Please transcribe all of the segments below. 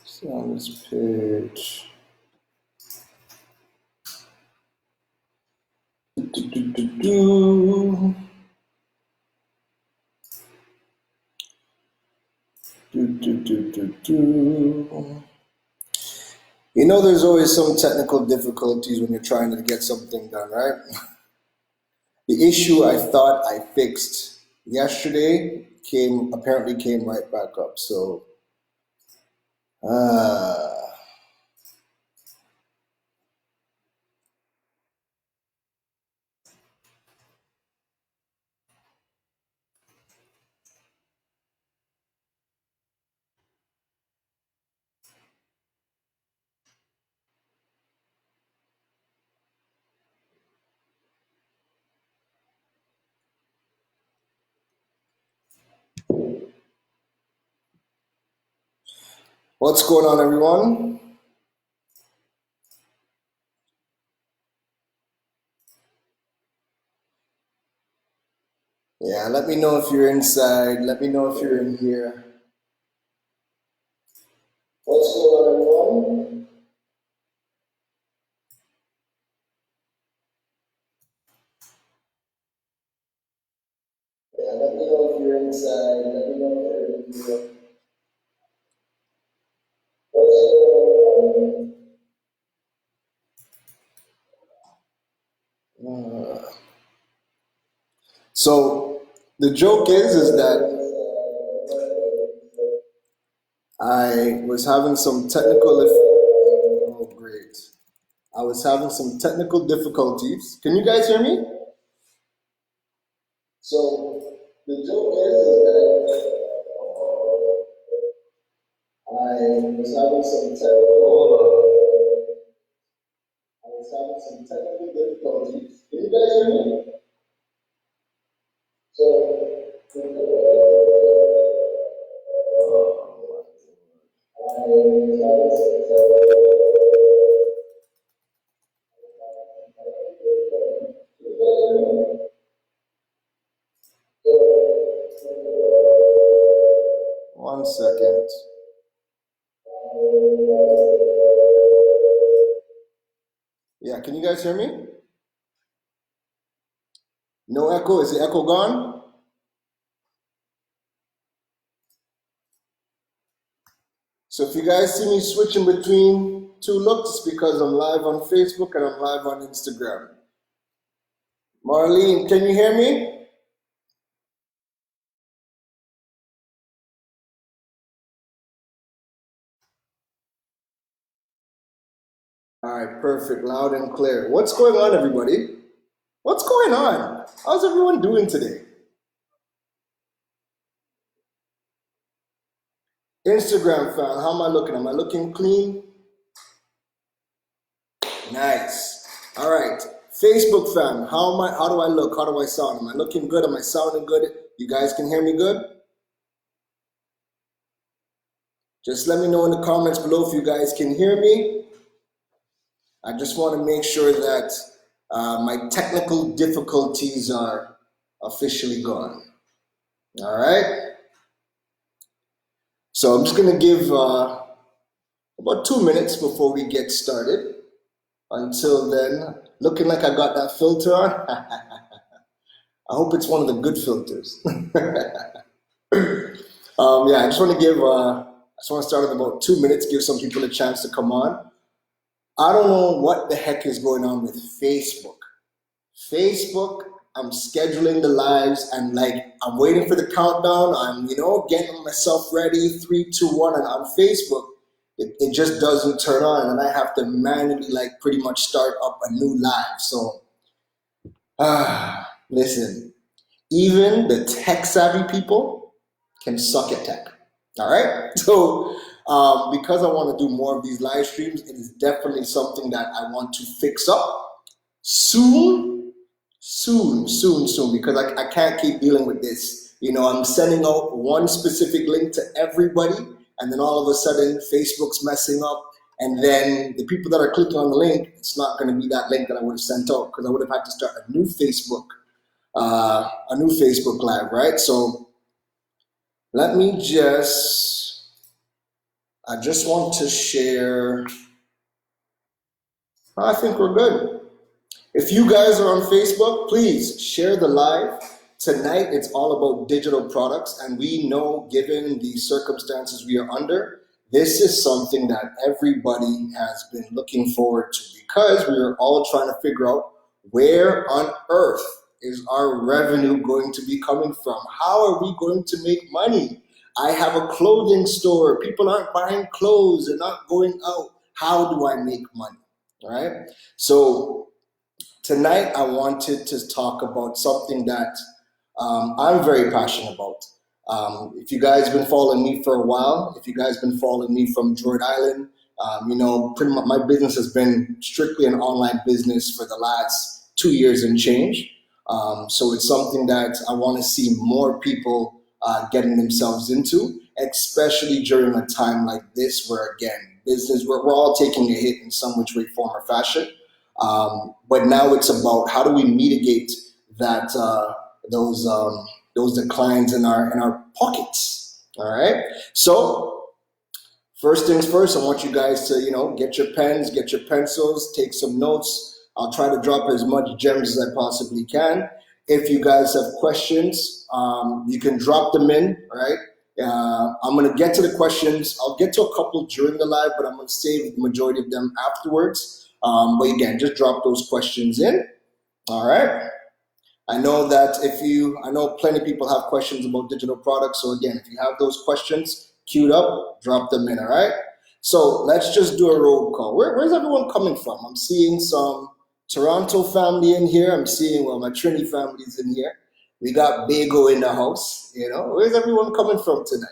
So on this page. You know, there's always some technical difficulties when you're trying to get something done, right? The issue I thought I fixed yesterday apparently came right back up. So, what's going on, everyone? Yeah, let me know if you're inside. Let me know if you're in here. What's going on, everyone? Yeah, let me know if you're inside. Let me know if you're in here. What's going on? So the joke is that I was having some oh great. I was having some technical difficulties. Can you guys hear me? So the joke is that I was having some technical difficulties. Can you guys hear me? So one second. Yeah, can you guys hear me? No echo? Is the echo gone? So if you guys see me switching between two looks, it's because I'm live on Facebook and I'm live on Instagram. Marlene, can you hear me? All right, perfect, loud and clear. What's going on, everybody? What's going on? How's everyone doing today? Instagram fam, how am I looking? Am I looking clean? Nice. All right. Facebook fam, how do I look? How do I sound? Am I looking good? Am I sounding good? You guys can hear me good? Just let me know in the comments below if you guys can hear me. I just want to make sure that my technical difficulties are officially gone. All right. So I'm just going to give about 2 minutes before we get started. Until then, looking like I got that filter on. I hope it's one of the good filters. Yeah, I just want to start in about 2 minutes, give some people a chance to come on. I don't know what the heck is going on with Facebook. I'm scheduling the lives and I'm waiting for the countdown. I'm, getting myself ready, 3, 2, 1, and on Facebook, it just doesn't turn on, and I have to manually pretty much start up a new live. So, listen, even the tech savvy people can suck at tech. All right. So, because I want to do more of these live streams, it is definitely something that I want to fix up soon, because I can't keep dealing with this. I'm sending out one specific link to everybody, and then all of a sudden Facebook's messing up, and then the people that are clicking on the link, it's not going to be that link that I would have sent out, because I would have had to start a new Facebook a new Facebook Live, right? So let me I just want to share. I think we're good. If you guys are on Facebook, please share the live. Tonight, it's all about digital products, and we know, given the circumstances we are under, this is something that everybody has been looking forward to because we are all trying to figure out where on earth is our revenue going to be coming from? How are we going to make money? I have a clothing store. People aren't buying clothes. They're not going out. How do I make money? All right. So tonight, I wanted to talk about something that I'm very passionate about. If you guys been following me for a while, if you guys been following me from Droid Island, pretty much my business has been strictly an online business for the last 2 years and change. So it's something that I want to see more people getting themselves into, especially during a time like this, where again, we're all taking a hit in some which way, form, or fashion. But now it's about how do we mitigate that those declines in our pockets. All right. So first things first, I want you guys to get your pens, get your pencils, take some notes. I'll try to drop as much gems as I possibly can. If you guys have questions, you can drop them in. All right. I'm going to get to the questions. I'll get to a couple during the live, but I'm going to save the majority of them afterwards. But again, just drop those questions in. All right. I know plenty of people have questions about digital products. So again, if you have those questions queued up, drop them in. All right. So let's just do a roll call. Where's everyone coming from? I'm seeing some Toronto family in here. I'm seeing, my Trinity family's in here. We got Bago in the house. Where's everyone coming from tonight?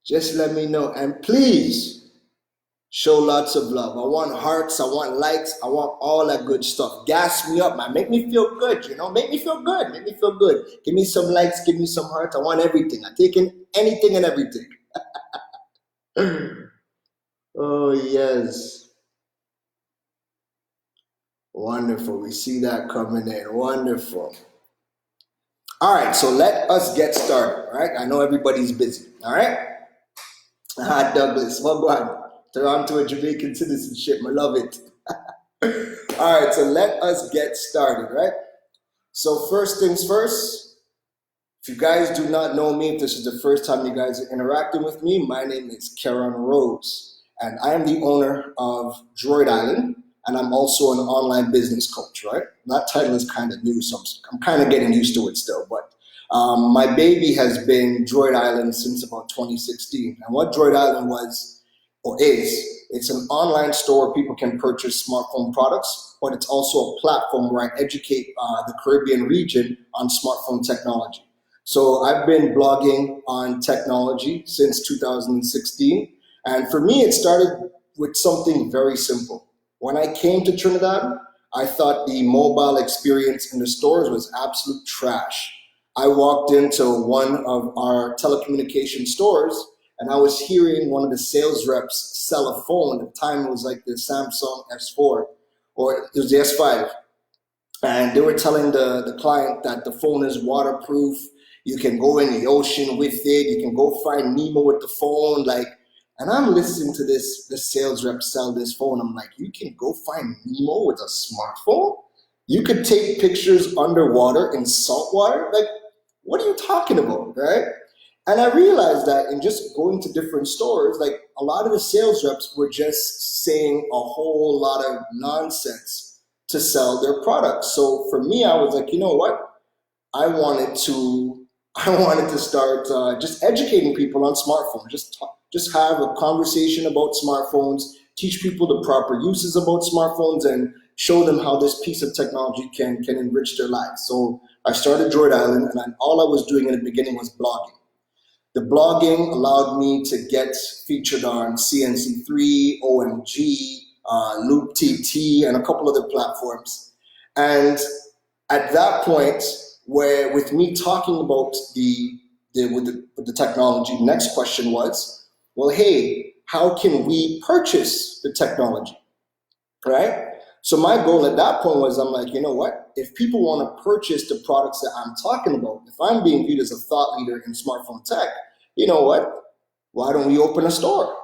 Just let me know. And please show lots of love. I want hearts. I want likes. I want all that good stuff. Gas me up, man. Make me feel good, Make me feel good. Make me feel good. Give me some likes. Give me some hearts. I want everything. I'm taking anything and everything. Oh, yes. Wonderful. We see that coming in. Wonderful. All right, so let us get started. All right, I know everybody's busy. All right, Douglas, well done. Toronto and Jamaican citizenship. I love it. All right, so let us get started. Right. So first things first. If you guys do not know me, if this is the first time you guys are interacting with me, my name is Karen Rose, and I am the owner of Droid Island, and I'm also an online business coach, right? That title is kind of new, so I'm kind of getting used to it still, but my baby has been Droid Island since about 2016, and what Droid Island was, or is, it's an online store where people can purchase smartphone products, but it's also a platform where I educate the Caribbean region on smartphone technology. So I've been blogging on technology since 2016. And for me, it started with something very simple. When I came to Trinidad, I thought the mobile experience in the stores was absolute trash. I walked into one of our telecommunication stores and I was hearing one of the sales reps sell a phone. At the time, it was like the Samsung S4, or it was the S5. And they were telling the client that the phone is waterproof. You can go in the ocean with it. You can go find Nemo with the phone. And I'm listening to the sales rep sell this phone. I'm like, you can go find Nemo with a smartphone? You could take pictures underwater in salt water? Like, what are you talking about, right? And I realized that in just going to different stores, like a lot of the sales reps were just saying a whole lot of nonsense to sell their products. So for me, I was like, you know what? I wanted to start just educating people on smartphones. Just have a conversation about smartphones, teach people the proper uses about smartphones, and show them how this piece of technology can enrich their lives. So I started Droid Island, and all I was doing in the beginning was blogging. The blogging allowed me to get featured on CNC3, OMG, Loop TT, and a couple other platforms. And at that point, where with me talking about the technology, the next question was, well, hey, how can we purchase the technology, right? So my goal at that point was, I'm like, you know what? if people want to purchase the products that I'm talking about, if I'm being viewed as a thought leader in smartphone tech, you know what? Why don't we open a store?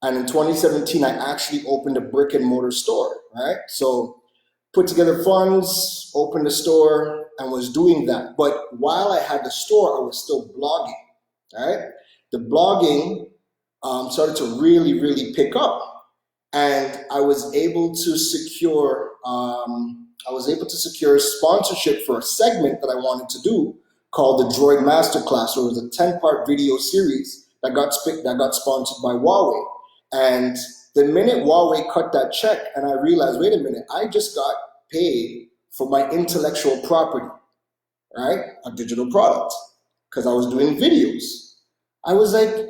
And in 2017, I actually opened a brick and mortar store, right? So put together funds, opened a store, and was doing that. But while I had the store, I was still blogging, right? The blogging started to really, really pick up. And I was able to secure sponsorship for a segment that I wanted to do called the Droid Masterclass. So it was a 10-part video series that got sponsored by Huawei. And the minute Huawei cut that check, and I realized, wait a minute, I just got paid for my intellectual property, right? A digital product, because I was doing videos. I was like,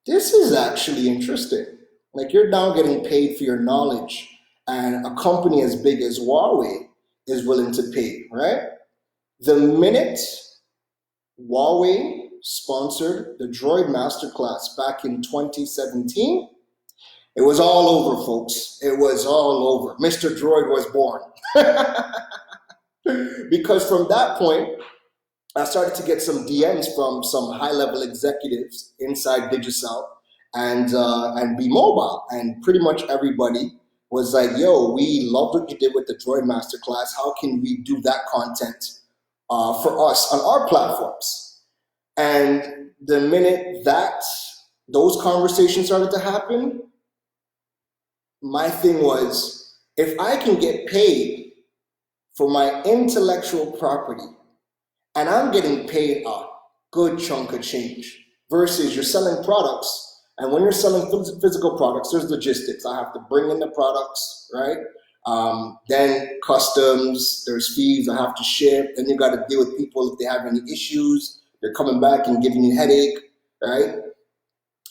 this is actually interesting. Like, you're now getting paid for your knowledge, and a company as big as Huawei is willing to pay, right? The minute Huawei sponsored the Droid Masterclass back in 2017, it was all over, folks. It was all over. Mr. Droid was born. Because from that point, I started to get some DMs from some high-level executives inside Digicel and Be Mobile, and pretty much everybody was like, "Yo, we loved what you did with the Droid Masterclass. How can we do that content for us on our platforms?" And the minute that those conversations started to happen, my thing was, if I can get paid for my intellectual property, and I'm getting paid a good chunk of change, versus you're selling products, and when you're selling physical products, there's logistics. I have to bring in the products, right? Then customs, there's fees I have to ship. Then you got to deal with people if they have any issues. They're coming back and giving you a headache, right?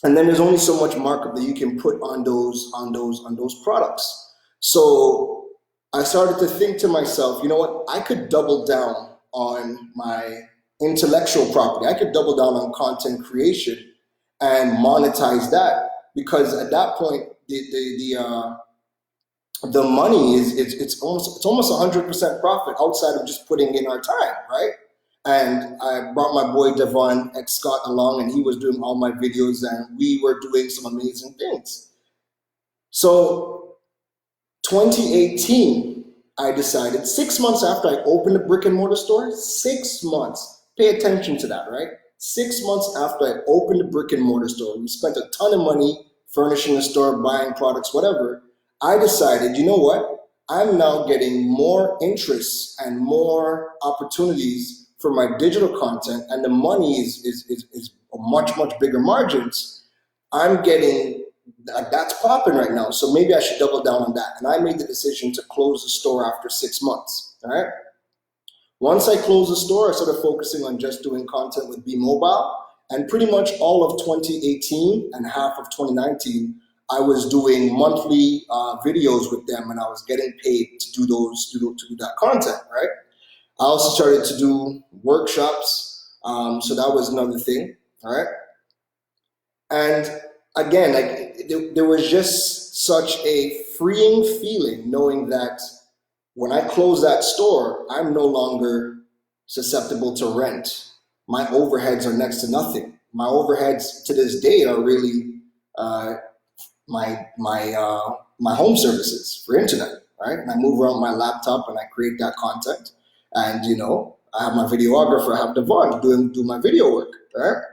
And then there's only so much markup that you can put on those products. So I started to think to myself, you know what? I could double down on my intellectual property. I could double down on content creation and monetize that, because at that point the money is it's almost 100% profit outside of just putting in our time, right? And I brought my boy Devon X Scott along, and he was doing all my videos, and we were doing some amazing things. So 2018, I decided, 6 months after I opened a brick and mortar store, 6 months, pay attention to that, right? 6 months after I opened a brick and mortar store, we spent a ton of money furnishing the store, buying products, whatever. I decided, you know what? I'm now getting more interest and more opportunities for my digital content, and the money is much, much bigger margins. I'm getting, that's popping right now, so maybe I should double down on that. And I made the decision to close the store after 6 months, all right? Once I closed the store, I started focusing on just doing content with Be Mobile, and pretty much all of 2018 and half of 2019, I was doing monthly videos with them, and I was getting paid to do that content, right? I also started to do workshops, so that was another thing, all right? And again, like there was just such a freeing feeling knowing that when I close that store, I'm no longer susceptible to rent. My overheads are next to nothing. My overheads to this day are really my home services for internet, right? And I move around my laptop and I create that content. And I have my videographer, I have Devon do my video work, right?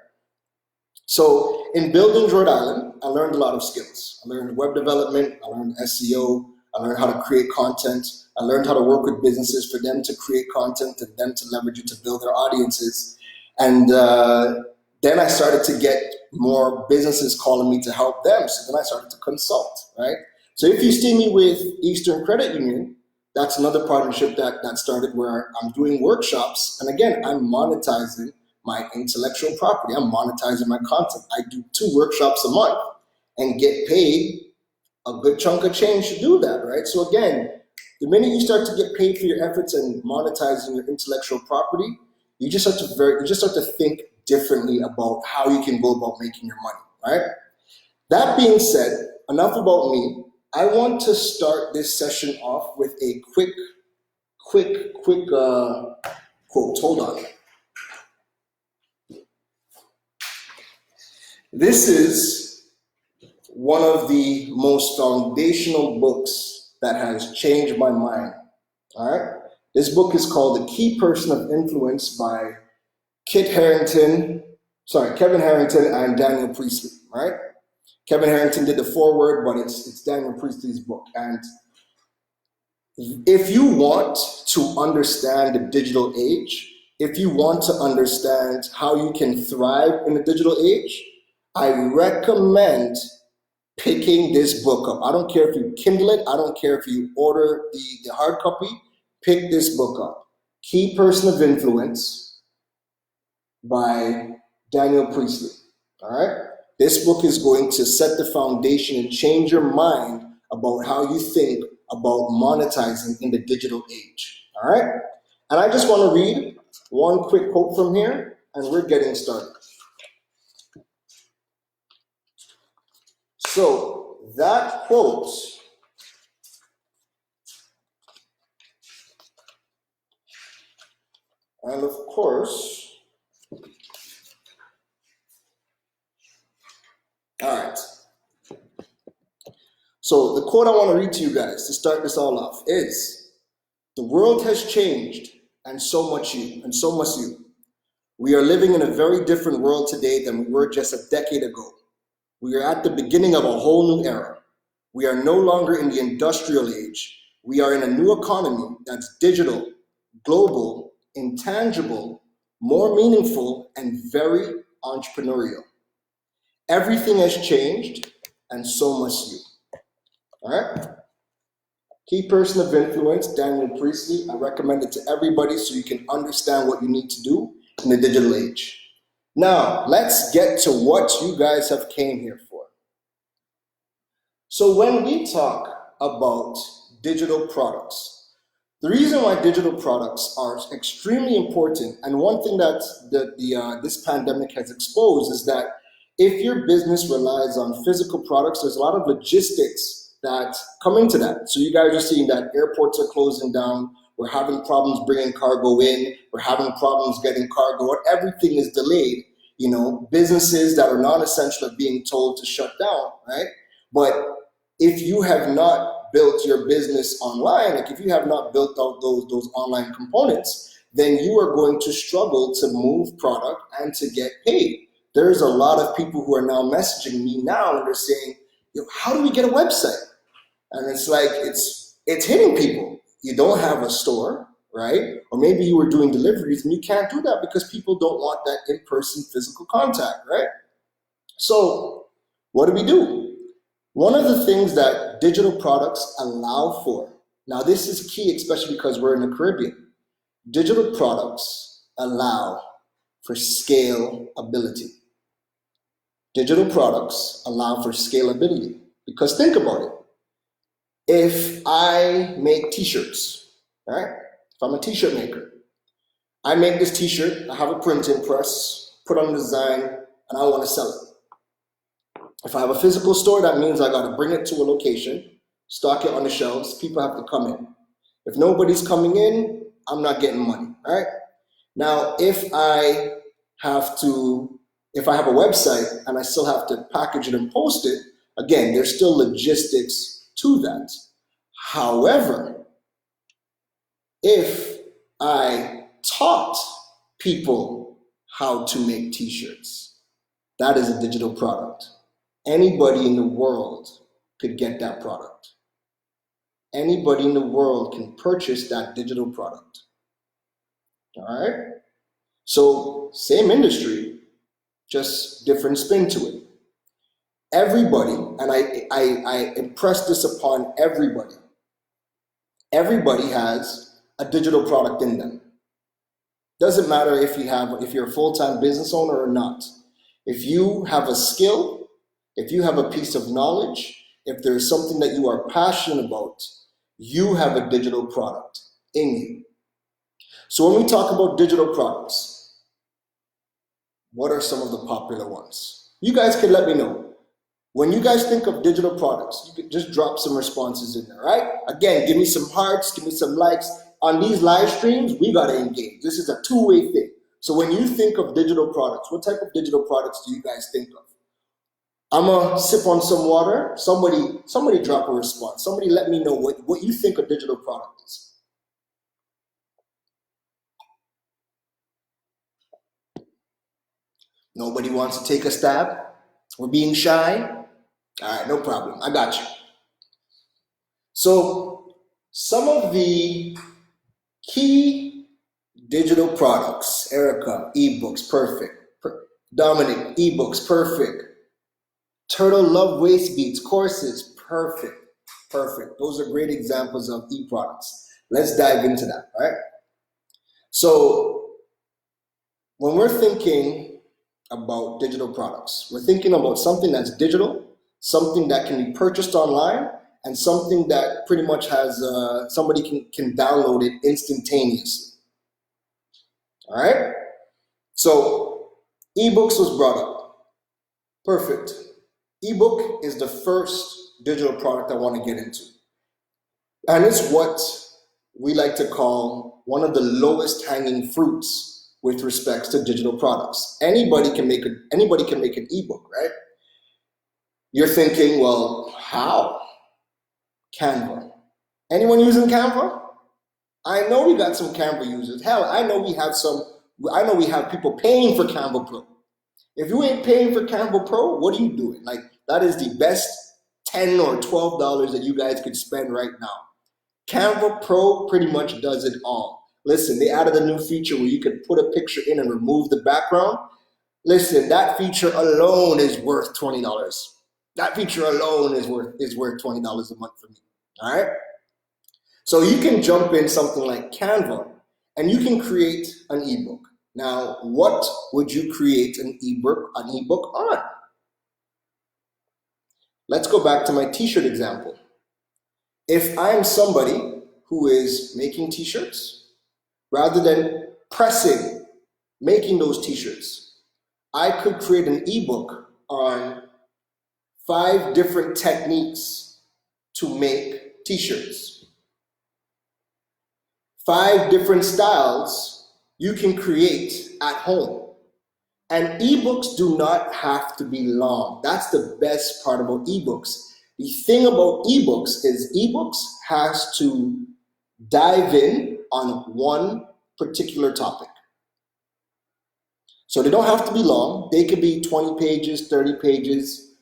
So in building Droid Island, I learned a lot of skills. I learned web development, I learned SEO, I learned how to create content, I learned how to work with businesses for them to create content and them to leverage it to build their audiences. And then I started to get more businesses calling me to help them. So then I started to consult, right? So if you see me with Eastern Credit Union, that's another partnership that started where I'm doing workshops. And again, I'm monetizing my intellectual property. I'm monetizing my content. I do 2 workshops a month and get paid a good chunk of change to do that, right? So again, the minute you start to get paid for your efforts and monetizing your intellectual property, you just start to think differently about how you can go about making your money, right? That being said, enough about me. I want to start this session off with a quick quick quote. Hold on. This is one of the most foundational books that has changed my mind. All right. This book is called The Key Person of Influence by Kevin Harrington and Daniel Priestley. Right. Kevin Harrington did the foreword, but it's Daniel Priestley's book. And if you want to understand the digital age, if you want to understand how you can thrive in the digital age, I recommend picking this book up. I don't care if you Kindle it. I don't care if you order the hard copy. Pick this book up. Key Person of Influence by Daniel Priestley. All right? This book is going to set the foundation and change your mind about how you think about monetizing in the digital age. All right? And I just want to read one quick quote from here, and we're getting started. So that quote and of course, all right. So the quote I want to read to you guys to start this all off is, "The world has changed, and so must you. We are living in a very different world today than we were just a decade ago. We are at the beginning of a whole new era. We are no longer in the industrial age. We are in a new economy that's digital, global, intangible, more meaningful, and very entrepreneurial. Everything has changed, and so must you." All right? Key Person of Influence, Daniel Priestley. I recommend it to everybody so you can understand what you need to do in the digital age. Now, let's get to what you guys have came here for. So when we talk about digital products, the reason why digital products are extremely important, and one thing that this pandemic has exposed, is that if your business relies on physical products, there's a lot of logistics that come into that. So you guys are seeing that airports are closing down. We're having problems bringing cargo in. We're having problems getting cargo out. Everything is delayed. You know, businesses that are non-essential are being told to shut down, right? But if you have not built your business online, like if you have not built out those online components, then you are going to struggle to move product and to get paid. There's a lot of people who are now messaging me now and they're saying, "Yo, how do we get a website?" And it's like, it's hitting people. You don't have a store, right? Or maybe you were doing deliveries and you can't do that because people don't want that in-person physical contact, right? So what do? One of the things that digital products allow for, now this is key, especially because we're in the Caribbean. Digital products allow for scalability. Digital products allow for scalability. Because think about it. If I make t-shirts, right? If I'm a t-shirt maker, I make this t-shirt, I have a printing press, put on a design, and I want to sell it. If I have a physical store, that means I got to bring it to a location, stock it on the shelves, people have to come in. If nobody's coming in, I'm not getting money, right? Now, if I have a website and I still have to package it and post it, again, there's still logistics to that. However, if I taught people how to make t-shirts, that is a digital product. Anybody in the world could get that product. Anybody in the world can purchase that digital product. All right? So, same industry, just different spin to it. Everybody, and I impress this upon everybody, everybody has a digital product in them. Doesn't matter if you're a full-time business owner or not. If you have a skill, if you have a piece of knowledge, if there's something that you are passionate about, you have a digital product in you. So when we talk about digital products, what are some of the popular ones? You guys can let me know. When you guys think of digital products, you can just drop some responses in there, right? Again, give me some hearts, give me some likes, on these live streams, we got to engage. This is a two-way thing. So when you think of digital products, what type of digital products do you guys think of? I'm going to sip on some water. Somebody drop a response. Somebody let me know what you think a digital product is. Nobody wants to take a stab? We're being shy? All right, no problem. I got you. So some of the key digital products, Erica, ebooks, perfect. Dominic, ebooks, perfect. Turtle, love waist beats, courses, perfect. Perfect. Those are great examples of e-products. Let's dive into that, right? So when we're thinking about digital products, we're thinking about something that's digital, something that can be purchased online, and something that pretty much has somebody can download it instantaneously. All right? So ebooks was brought up. Perfect. Ebook is the first digital product I want to get into. And it's what we like to call one of the lowest hanging fruits with respects to digital products. Anybody can make an ebook, right? You're thinking, well, how? Canva. Anyone using Canva? I know we got some Canva users. Hell, I know we have people paying for Canva Pro. If you ain't paying for Canva Pro, what are you doing? Like, that is the best $10 or $12 that you guys could spend right now. Canva Pro pretty much does it all. Listen, they added a new feature where you could put a picture in and remove the background. Listen, that feature alone is worth $20. That feature alone is worth $20 a month for me. All right? So you can jump in something like Canva and you can create an ebook. Now, what would you create an ebook on? Let's go back to my t-shirt example. If I'm somebody who is making t-shirts, rather than making those t-shirts, I could create an ebook on 5 different techniques to make t-shirts. 5 different styles you can create at home. And ebooks do not have to be long. That's the best part about ebooks. The thing about ebooks is ebooks has to dive in on one particular topic. So they don't have to be long. They could be 20 pages, 30 pages.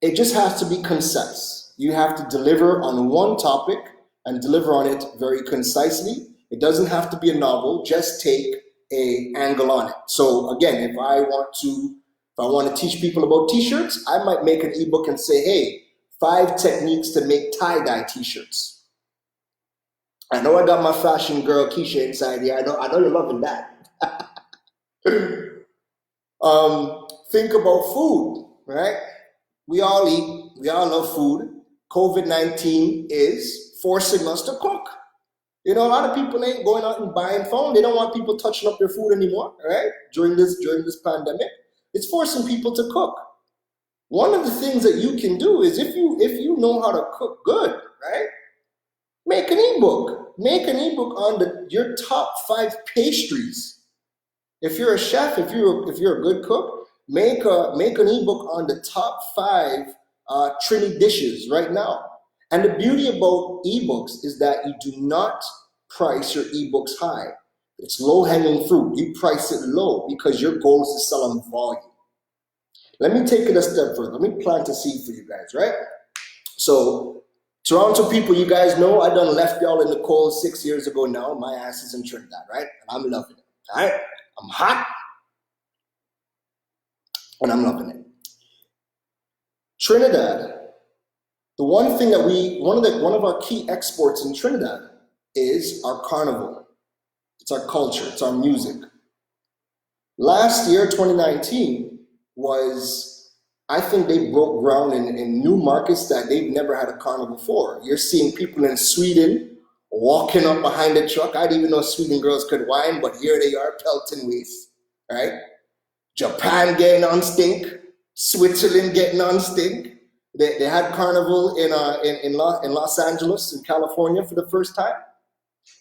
It just has to be concise. You have to deliver on one topic and deliver on it very concisely. It doesn't have to be a novel. Just take an angle on it. So again, if I want to teach people about t-shirts, I might make an ebook and say, hey, 5 techniques to make tie-dye t-shirts. I know I got my fashion girl Keisha inside here. I know you're loving that. Think about food, right? We all eat. We all love food. COVID-19 is forcing us to cook. You know, a lot of people ain't going out and buying phone. They don't want people touching up their food anymore, right? During this pandemic, it's forcing people to cook. One of the things that you can do is if you know how to cook good, right? Make an ebook. Make an ebook on your top 5 pastries. If you're a chef, if you're a good cook, make an ebook on the top 5 Trinidad dishes right now. And the beauty about ebooks is that you do not price your ebooks high. It's low-hanging fruit. You price it low because your goal is to sell on volume. Let me take it a step further. Let me plant a seed for you guys, right? So, Toronto people, you guys know I done left y'all in the cold 6 years ago now. My ass is in Trinidad, right? And I'm loving it, all right? I'm hot, and I'm loving it. Trinidad, the one thing that one of our key exports in Trinidad is our carnival. It's our culture, it's our music. Last year, 2019, I think they broke ground in new markets that they've never had a carnival before. You're seeing people in Sweden walking up behind the truck. I didn't even know Sweden girls could whine, but here they are, pelting waist, right? Japan getting on stink, Switzerland getting on stink. They had carnival in Los Angeles, in California for the first time.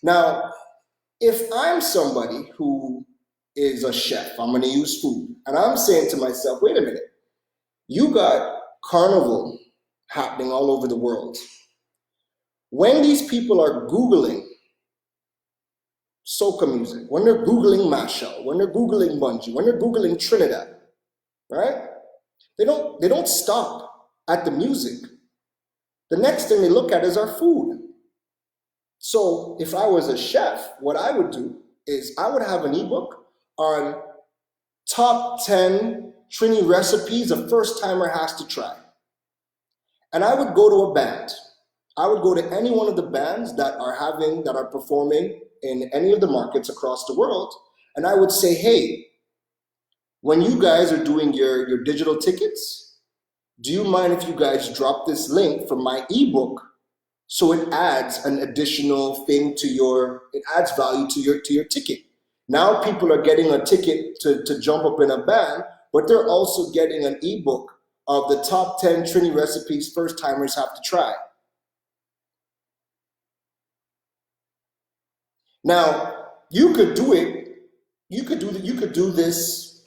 Now, If I'm somebody who is a chef, I'm going to use food, and I'm saying to myself, wait a minute, you got carnival happening all over the world. When these people are Googling soca music, when they're Googling mashup, when they're Googling bungee, when they're Googling Trinidad, right? They don't stop at the music. The next thing they look at is our food. So if I was a chef, what I would do is I would have an ebook on top 10 Trini recipes a first timer has to try. And I would go to a band. I would go to any one of the bands that are performing in any of the markets across the world. And I would say, hey, when you guys are doing your digital tickets, do you mind if you guys drop this link from my ebook so it adds an additional thing it adds value to your ticket. Now people are getting a ticket to jump up in a band, but they're also getting an ebook of the top 10 Trini recipes first timers have to try. Now, you could do this.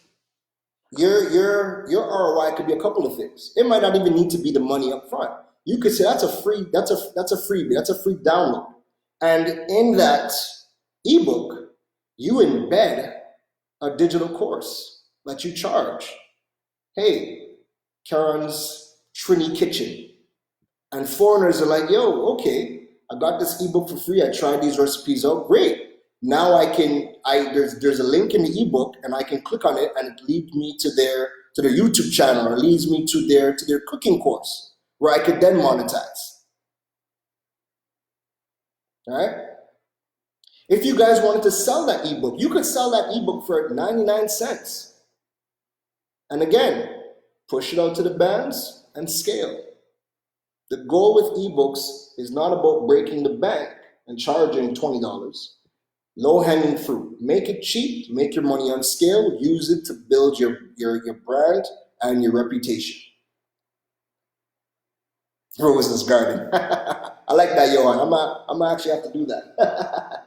Your ROI could be a couple of things. It might not even need to be the money up front. You could say that's a freebie, that's a free download. And in that ebook, you embed a digital course that you charge. Hey, Karen's Trini Kitchen. And foreigners are like, yo, okay, I got this ebook for free. I tried these recipes out. Great. Now there's a link in the ebook and I can click on it and it leads me to their YouTube channel or leads me to their cooking course where I could then monetize. All right? If you guys wanted to sell that ebook, you could sell that ebook for 99 cents. And again, push it out to the bands and scale. The goal with ebooks is not about breaking the bank and charging $20. Low-hanging fruit. Make it cheap, make your money on scale, use it to build your brand and your reputation. Rose's garden. I like that, Johan. I'm gonna actually have to do that.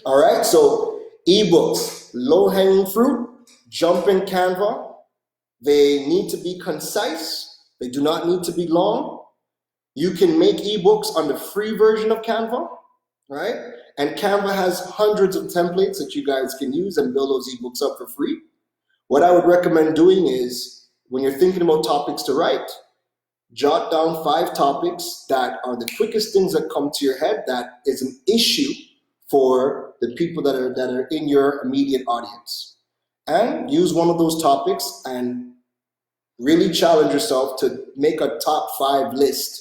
All right, so ebooks, low-hanging fruit, jump in Canva. They need to be concise. They do not need to be long. You can make ebooks on the free version of Canva, right? And Canva has hundreds of templates that you guys can use and build those ebooks up for free. What I would recommend doing is when you're thinking about topics to write, jot down 5 topics that are the quickest things that come to your head that is an issue for the people that are in your immediate audience. And use one of those topics and really challenge yourself to make a top 5 list.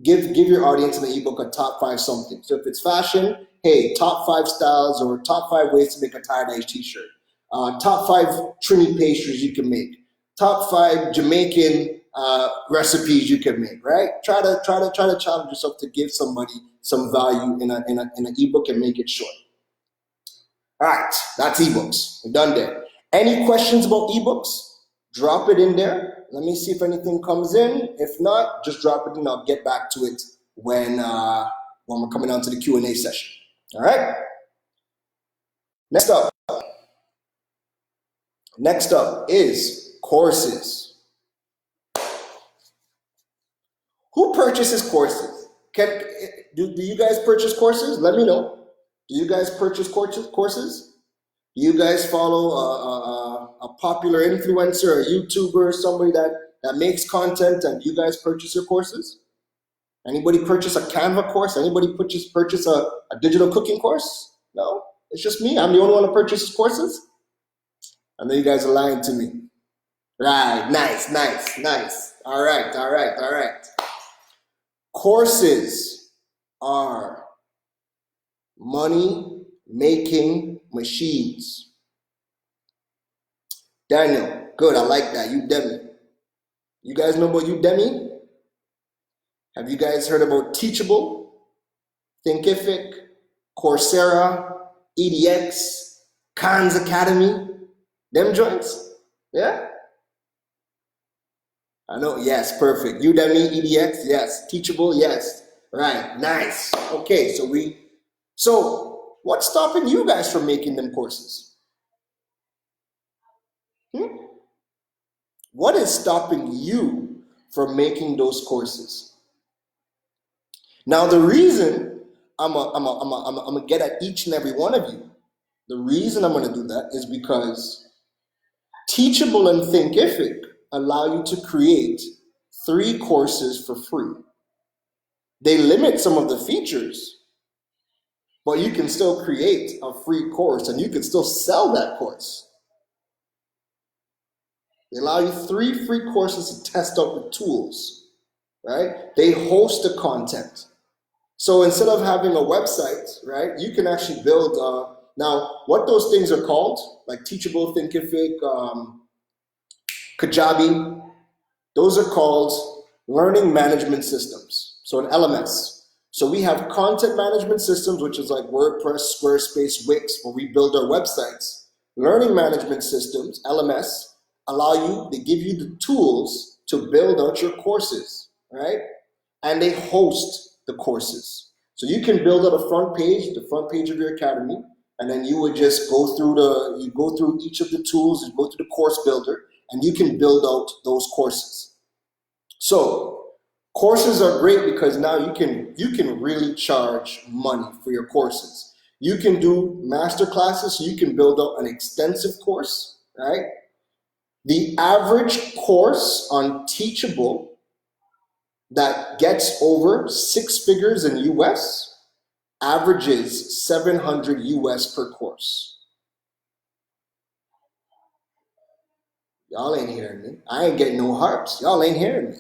Give your audience in the ebook a top 5 something. So if it's fashion, hey, top 5 styles or top 5 ways to make a tie-dye t-shirt. Top 5 Trini pastries you can make. Top 5 Jamaican recipes you can make. Right? Try to challenge yourself to give somebody some value in an ebook and make it short. All right, that's ebooks. We're done there. Any questions about ebooks? Drop it in there. Let me see if anything comes in. If not, just drop it in. I'll get back to it when we're coming on to the Q&A session. All right? Next up is courses. Who purchases courses? Do you guys purchase courses? Let me know. Do you guys purchase courses? Do you guys follow a popular influencer, a YouTuber, somebody that makes content and you guys purchase your courses? Anybody purchase a Canva course? Anybody purchase a digital cooking course? No, it's just me. I'm the only one who purchases courses. I know you guys are lying to me. Right, nice. All right. Courses are money-making machines. Daniel, good, I like that. Udemy. You guys know about Udemy? Have you guys heard about Teachable, Thinkific, Coursera, EDX, Khan's Academy? Them joints? Yeah? I know, yes, perfect. Udemy, EDX, yes. Teachable, yes. Right, nice. Okay, so What's stopping you guys from making them courses? Hmm? What is stopping you from making those courses? Now, the reason I'm gonna get at each and every one of you, the reason I'm gonna do that is because Teachable and Thinkific allow you to create 3 courses for free. They limit some of the features, but you can still create a free course and you can still sell that course. They allow you 3 free courses to test out the tools, right? They host the content. So instead of having a website, right, you can actually build, now what those things are called, like Teachable, Thinkific, Kajabi, those are called learning management systems. So an LMS. So we have content management systems, which is like WordPress, Squarespace, Wix, where we build our websites. Learning management systems, LMS, allow you, they give you the tools to build out your courses, right? And they host the courses. So you can build out the front page of your academy, and then you would just you go through each of the tools, you go through the course builder, and you can build out those courses. So courses are great because now you can really charge money for your courses. You can do master classes, so you can build out an extensive course, right? The average course on Teachable that gets over 6 figures in US averages 700 US per course. Y'all ain't hearing me. I ain't getting no hearts. Y'all ain't hearing me.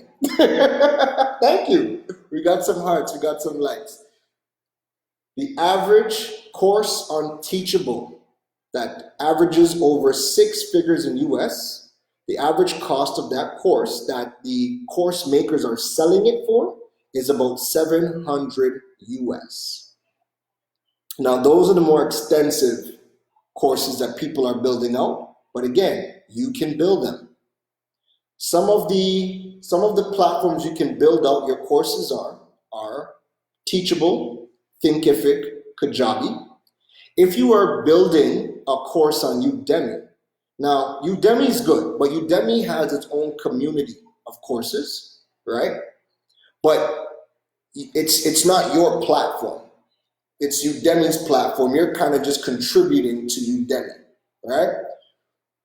Thank you. We got some hearts. We got some likes. The average course on Teachable that averages over 6 figures in US, the average cost of that course that the course makers are selling it for is about 700 US. Now, those are the more extensive courses that people are building out, but again, you can build them. Some of the platforms you can build out your courses are Teachable, Thinkific, Kajabi. If you are building a course on Udemy, now Udemy is good, but Udemy has its own community of courses, right? But it's not your platform. It's Udemy's platform. You're kind of just contributing to Udemy, right?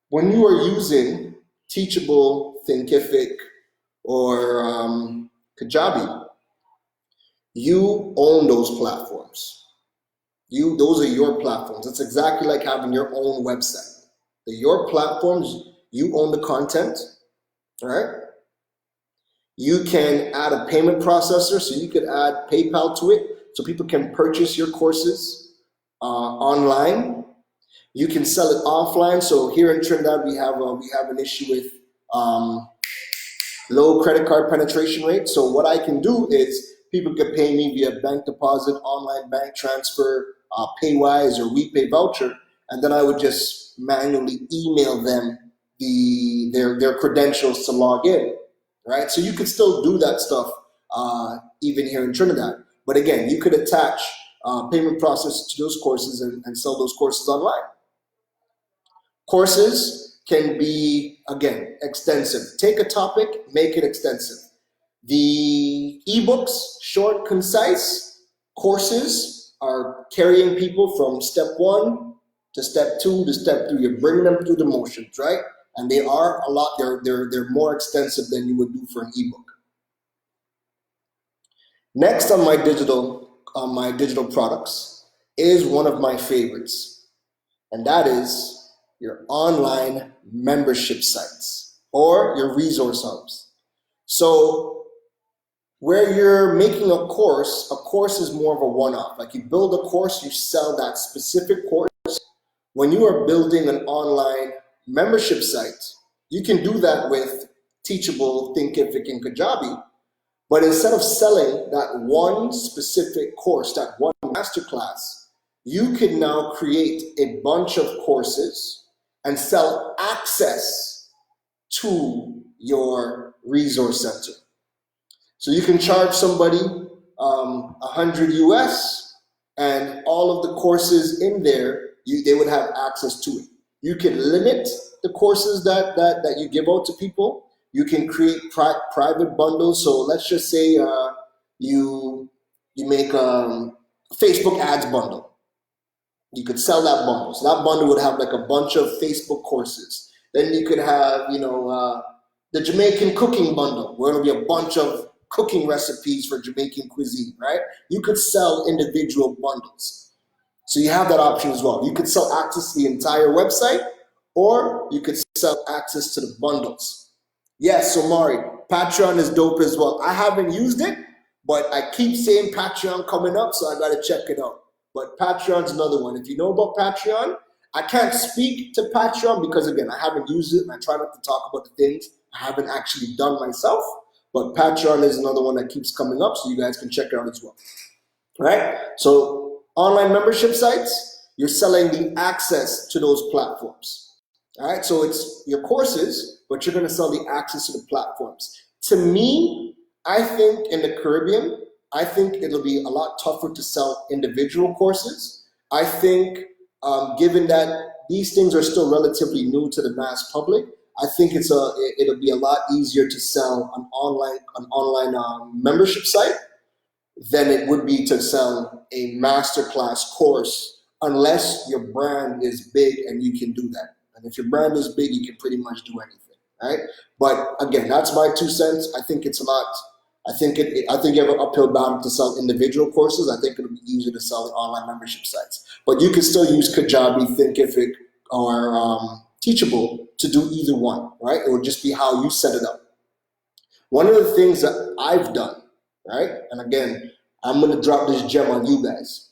When you are using Teachable, Thinkific, or Kajabi, you own those platforms. Those are your platforms. It's exactly like having your own website. They're your platforms. You own the content, right? You can add a payment processor, so you could add PayPal to it, so people can purchase your courses online. You can sell it offline. So here in Trinidad, we have an issue with low credit card penetration rate. So what I can do is people can pay me via bank deposit, online bank transfer, Paywise or WePay voucher, and then I would just manually email them their credentials to log in, right? So you could still do that stuff even here in Trinidad. But again, you could attach payment process to those courses and sell those courses online. Courses can be, again, extensive. Take a topic, make it extensive. The ebooks, short, concise. Courses are carrying people from step 1 to step 2 to step 3. You're bringing them through the motions, right? And they are a lot, they're more extensive than you would do for an ebook. Next on my digital products is one of my favorites, and that is your online membership sites or your resource hubs. So where you're making a course is more of a one-off. Like you build a course, you sell that specific course. When you are building an online membership site, you can do that with Teachable, Thinkific, and Kajabi. But instead of selling that one specific course, that one masterclass, you can now create a bunch of courses and sell access to your resource center. So you can charge somebody 100 US, and all of the courses in there, they would have access to it. You can limit the courses that you give out to people. You can create private bundles. So let's just say you make a Facebook ads bundle. You could sell that bundle. So that bundle would have like a bunch of Facebook courses. Then you could have, the Jamaican cooking bundle, where it'll be a bunch of cooking recipes for Jamaican cuisine, right? You could sell individual bundles. So you have that option as well. You could sell access to the entire website, or you could sell access to the bundles. Yes, so Mari, Patreon is dope as well. I haven't used it, but I keep saying Patreon coming up, so I got to check it out. But Patreon's another one. If you know about Patreon, I can't speak to Patreon because, again, I haven't used it, and I try not to talk about the things I haven't actually done myself. But Patreon is another one that keeps coming up, so you guys can check it out as well. All right? So online membership sites, you're selling the access to those platforms. All right? So it's your courses, but you're going to sell the access to the platforms. To me, I think in the Caribbean, I think it'll be a lot tougher to sell individual courses. I think given that these things are still relatively new to the mass public, I think it'll be a lot easier to sell an online membership site than it would be to sell a masterclass course, unless your brand is big and you can do that. And if your brand is big, you can pretty much do anything, right? But again, that's my 2 cents. I think it's a lot. I think you have an uphill battle to sell individual courses. I think it'll be easier to sell online membership sites. But you can still use Kajabi, Thinkific, or Teachable to do either one, right? It will just be how you set it up. One of the things that I've done, right? And again, I'm going to drop this gem on you guys.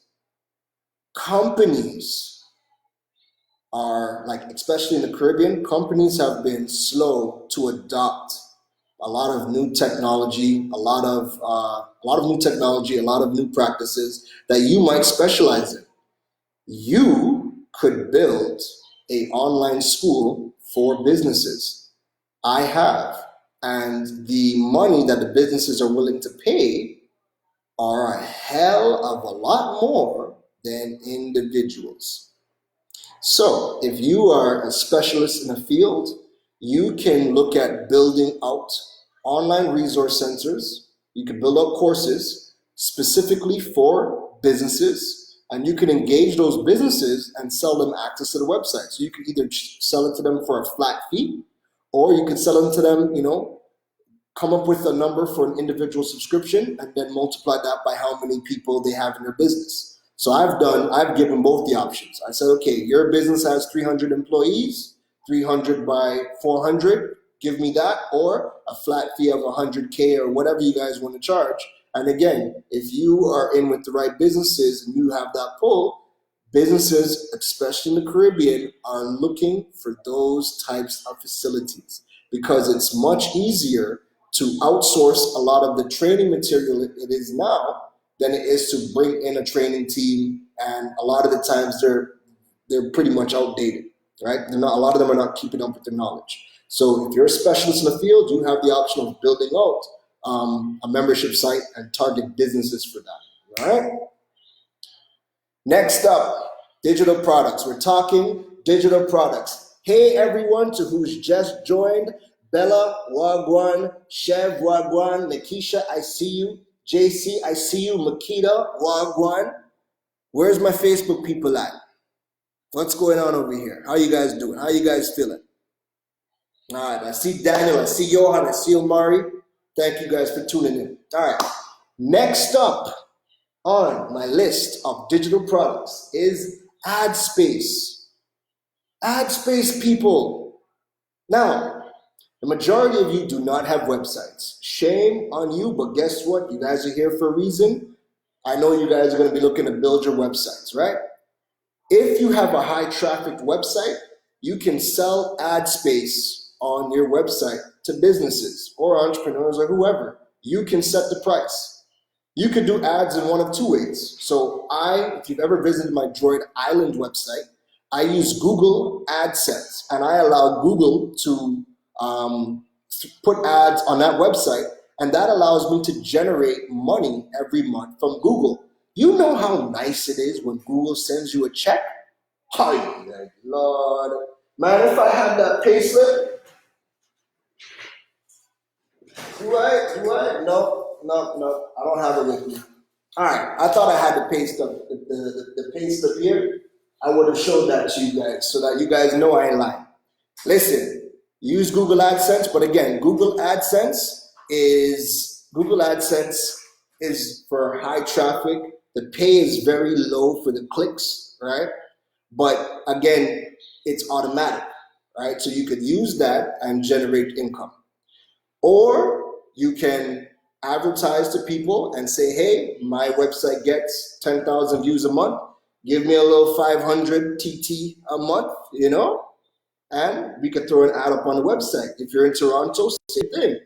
Companies are, like, especially in the Caribbean, companies have been slow to adopt a lot of new technology, a lot of new practices that you might specialize in. You could build an online school for businesses. I have. And the money that the businesses are willing to pay are a hell of a lot more than individuals. So if you are a specialist in a field, you can look at building out online resource centers. You can build out courses specifically for businesses, and you can engage those businesses and sell them access to the website. So you can either sell it to them for a flat fee, or you can sell them to them, come up with a number for an individual subscription and then multiply that by how many people they have in their business. So I've given both the options. I said, okay, your business has 300 employees, 300 by 400, give me that, or a flat fee of 100K or whatever you guys want to charge. And again, if you are in with the right businesses and you have that pull, businesses, especially in the Caribbean, are looking for those types of facilities because it's much easier to outsource a lot of the training material it is now than it is to bring in a training team, and a lot of the times they're pretty much outdated, right? A lot of them are not keeping up with their knowledge. So if you're a specialist in the field, you have the option of building out a membership site and target businesses for that, all right? Next up, digital products. We're talking digital products. Hey everyone, to who's just joined, Bella, Wagwan, Chev, Wagwan, Nikisha, I see you. JC, I see you. Makita, Wagwan. Where's my Facebook people at? What's going on over here? How you guys doing? How you guys feeling? All right, I see Daniel, I see Johan, I see Omari. Thank you guys for tuning in. All right, next up on my list of digital products is ad space. Ad space, people. Now, the majority of you do not have websites. Shame on you, but guess what? You guys are here for a reason. I know you guys are going to be looking to build your websites, right? If you have a high traffic website, you can sell ad space on your website to businesses or entrepreneurs or whoever. You can set the price. You could do ads in one of two ways. So if you've ever visited my Droid Island website, I use Google AdSense, and I allow Google to put ads on that website, and that allows me to generate money every month from Google. You know how nice it is when Google sends you a check? Oh, my Lord. Man, if I had that pay slip, do I? No, no, no. I don't have it with me. All right. I thought I had the pay stub, the pay stub here. I would have showed that to you guys so that you guys know I ain't lying. Listen, use Google AdSense, but again, Google AdSense is for high traffic. The pay is very low for the clicks, right? But again, it's automatic, right? So you could use that and generate income. Or you can advertise to people and say, hey, my website gets 10,000 views a month. Give me a little 500 TT a month, and we could throw an ad up on the website. If you're in Toronto, same thing.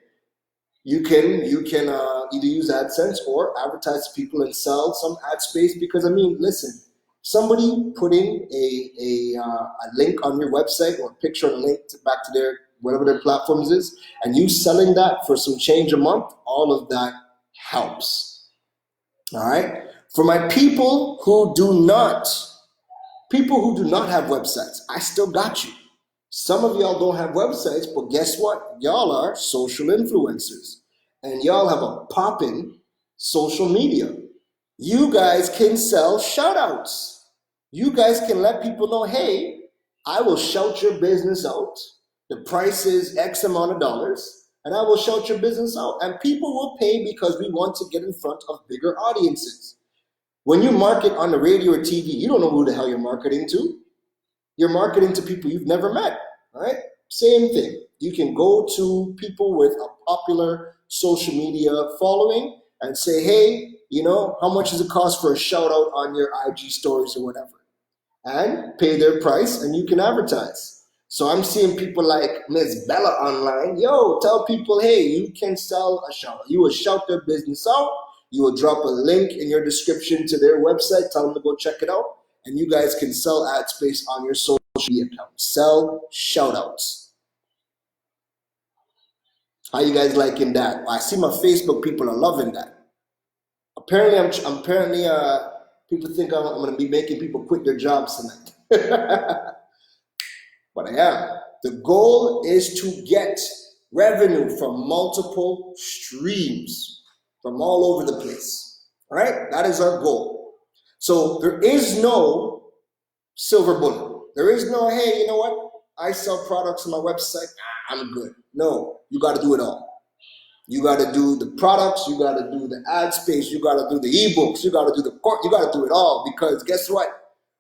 You can either use AdSense or advertise to people and sell some ad space, because listen, somebody putting a link on your website or a picture and a link back to their whatever their platforms is, and you selling that for some change a month, all of that helps. All right. For my people who do not have websites, I still got you. Some of y'all don't have websites, but guess what? Y'all are social influencers and y'all have a poppin' social media. You guys can sell shout outs. You guys can let people know, hey, I will shout your business out. The price is X amount of dollars, and I will shout your business out. And people will pay because we want to get in front of bigger audiences. When you market on the radio or TV, you don't know who the hell you're marketing to. You're marketing to people you've never met, right? Same thing. You can go to people with a popular social media following and say, hey, how much does it cost for a shout out on your IG stories or whatever? And pay their price and you can advertise. So I'm seeing people like Miss Bella online. Yo, tell people, hey, you can sell a shout out. You will shout their business out. You will drop a link in your description to their website. Tell them to go check it out. And you guys can sell ad space on your social media account. Sell shout outs. How you guys liking that? I see my Facebook people are loving that. Apparently, people think I'm going to be making people quit their jobs tonight. But I am. The goal is to get revenue from multiple streams from all over the place. All right? That is our goal. So there is no silver bullet. There is no, hey, you know what? I sell products on my website. I'm good. No, you got to do it all. You got to do the products. You got to do the ad space. You got to do the ebooks. You got to do the court. You got to do it all, because guess what?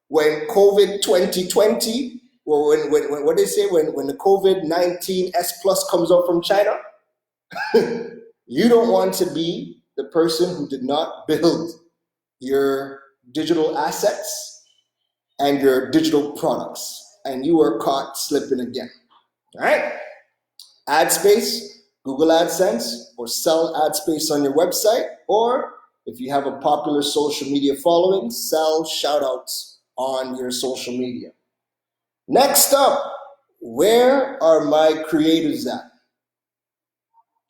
When COVID 2020, or when what they say, when the COVID-19 S plus comes out from China, you don't want to be the person who did not build your digital assets and your digital products, and you are caught slipping again. All right? Ad space, Google AdSense, or sell ad space on your website, or if you have a popular social media following, sell shout outs on your social media. Next up, where are my creatives at?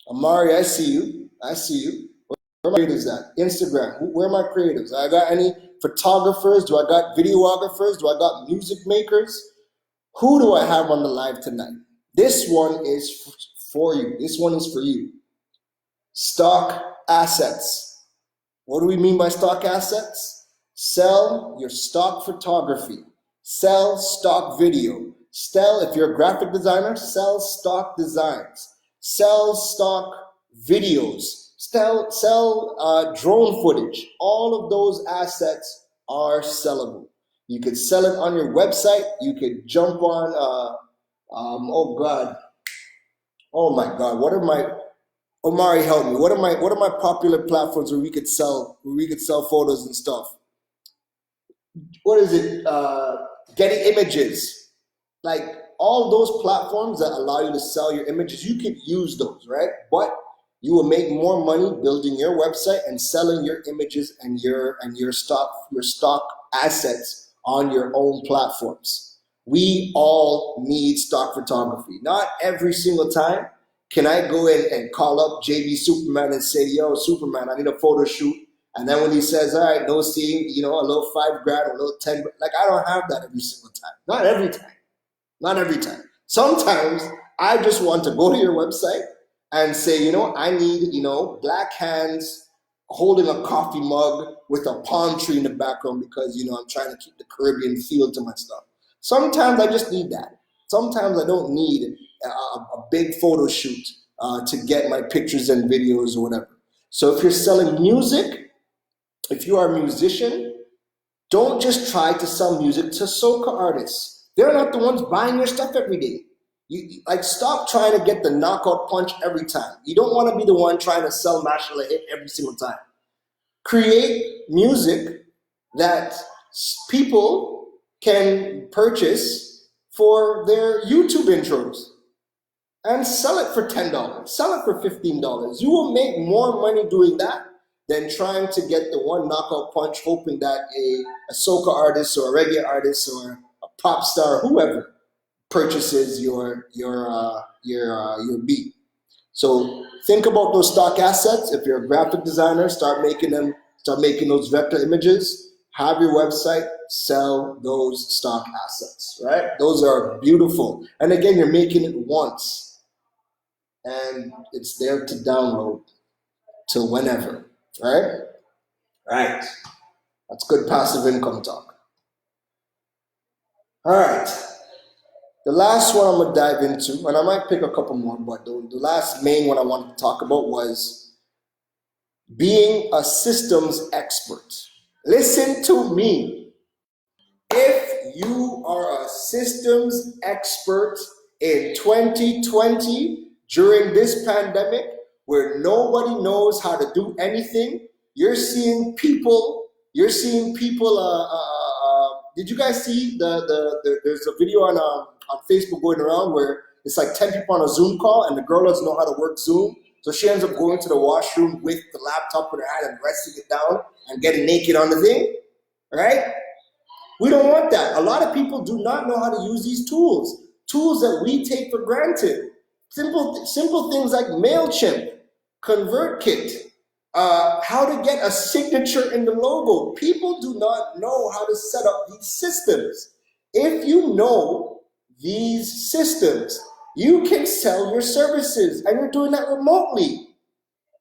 Amari, I see you. Where are my creatives at? Instagram, where are my creatives? I got any photographers? Do I got videographers? Do I got music makers? Who do I have on the live tonight? This one is for you. This one is for you. Stock assets. What do we mean by stock assets? Sell your stock photography. Sell stock video. If you're a graphic designer, sell stock designs. Sell stock videos. Sell drone footage. All of those assets are sellable. You could sell it on your website. You could jump on, Omari, help me. What are my popular platforms where we could sell photos and stuff? What is it? Getty Images. Like all those platforms that allow you to sell your images, you could use those, right? But you will make more money building your website and selling your images and your stock assets on your own platforms. We all need stock photography. Not every single time can I go in and call up JB Superman and say, yo, Superman, I need a photo shoot And then when he says, all right, no seeing, a little $5,000, a little 10, like I don't have that every single time. Not every time. Not every time. Sometimes I just want to go to your website and say, I need, black hands holding a coffee mug with a palm tree in the background because, I'm trying to keep the Caribbean feel to my stuff. Sometimes I just need that. Sometimes I don't need a big photo shoot to get my pictures and videos or whatever. So if you're selling music, if you are a musician, don't just try to sell music to soca artists. They're not the ones buying your stuff every day. Stop trying to get the knockout punch every time. You don't want to be the one trying to sell Marshall a hit every single time. Create music that people can purchase for their YouTube intros and sell it for $10, sell it for $15. You will make more money doing that than trying to get the one knockout punch, hoping that a soca artist or a reggae artist or a pop star, whoever, purchases your beat. So think about those stock assets. If you're a graphic designer, start making those vector images. Have your website sell those stock assets, right? Those are beautiful. And again, you're making it once, and it's there to download till whenever. Right? Right. That's good passive income talk. All right. The last one I'm going to dive into, and I might pick a couple more, but the last main one I wanted to talk about was being a systems expert. Listen to me. If you are a systems expert in 2020 during this pandemic, where nobody knows how to do anything, you're seeing people. Did you guys see there's a video on Facebook going around where it's like 10 people on a Zoom call and the girl doesn't know how to work Zoom, so she ends up going to the washroom with the laptop in her hand and resting it down and getting naked on the thing, right? We don't want that. A lot of people do not know how to use these tools that we take for granted. Simple things like MailChimp, ConvertKit, how to get a signature in the logo. People do not know how to set up these systems. If you know these systems, you can sell your services, and you're doing that remotely.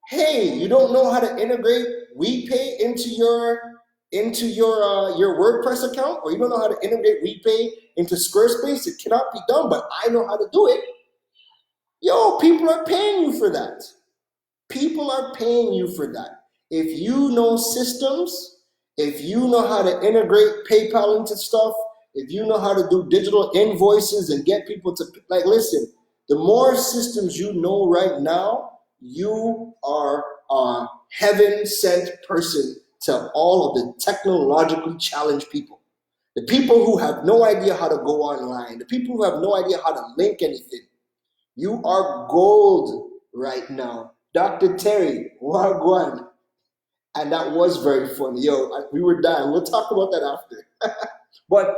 Hey, you don't know how to integrate WePay into your WordPress account, or you don't know how to integrate WePay into Squarespace? It cannot be done, but I know how to do it. Yo, people are paying you for that. People are paying you for that. If you know systems, if you know how to integrate PayPal into stuff, if you know how to do digital invoices and get people to, listen, the more systems you know right now, you are a heaven-sent person to all of the technologically challenged people. The people who have no idea how to go online, the people who have no idea how to link anything. You are gold right now. Dr. Terry, wagwan. And that was very funny. Yo, we were dying. We'll talk about that after. But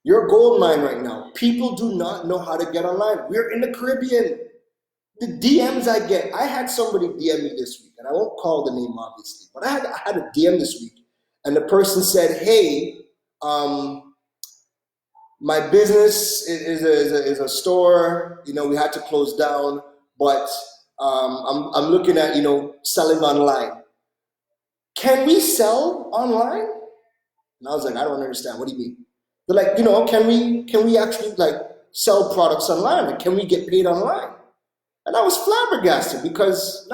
you're a gold mine right now. People do not know how to get online. We're in the Caribbean. The DMs I get, I had somebody DM me this week, and I won't call the name obviously, but I had a DM this week, and the person said, hey, my business is a store, we had to close down, but I'm looking at, selling online. Can we sell online? And I was like, I don't understand. What do you mean? They're like, can we actually sell products online? Like, can we get paid online? And I was flabbergasted because,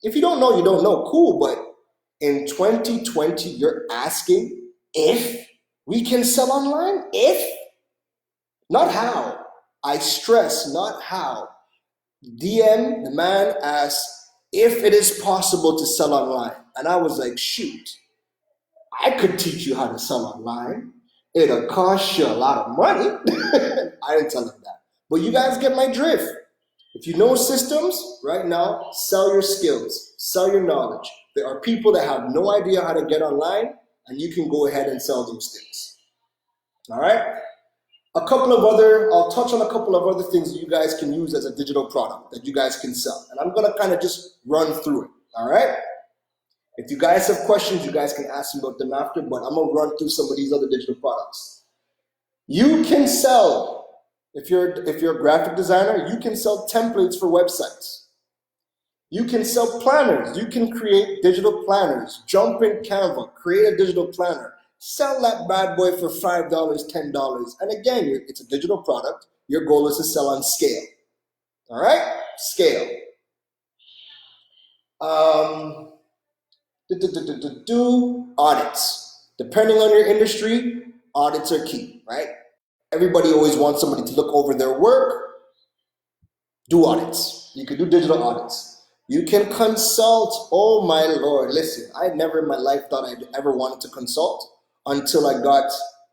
if you don't know, you don't know. Cool, but in 2020, you're asking if we can sell online? If? Not how. I stress, not how. DM, the man asked if it is possible to sell online. And I was like, shoot, I could teach you how to sell online. It'll cost you a lot of money. I didn't tell him that. But you guys get my drift. If you know systems, right now, sell your skills, sell your knowledge. There are people that have no idea how to get online, and you can go ahead and sell those things. All right? I'll touch on a couple of other things that you guys can use as a digital product that you guys can sell. And I'm going to kind of just run through it. All right? If you guys have questions, you guys can ask me about them after, but I'm gonna run through some of these other digital products. You can sell, if you're a graphic designer, you can sell templates for websites. You can sell planners. You can create digital planners. Jump in Canva, create a digital planner. Sell that bad boy for $5, $10. And again, it's a digital product. Your goal is to sell on scale. All right? Scale. Audits. Depending on your industry, audits are key, right? Everybody always wants somebody to look over their work. Do audits. You can do digital audits. You can consult. Oh my Lord. Listen, I never in my life thought I'd ever wanted to consult until I got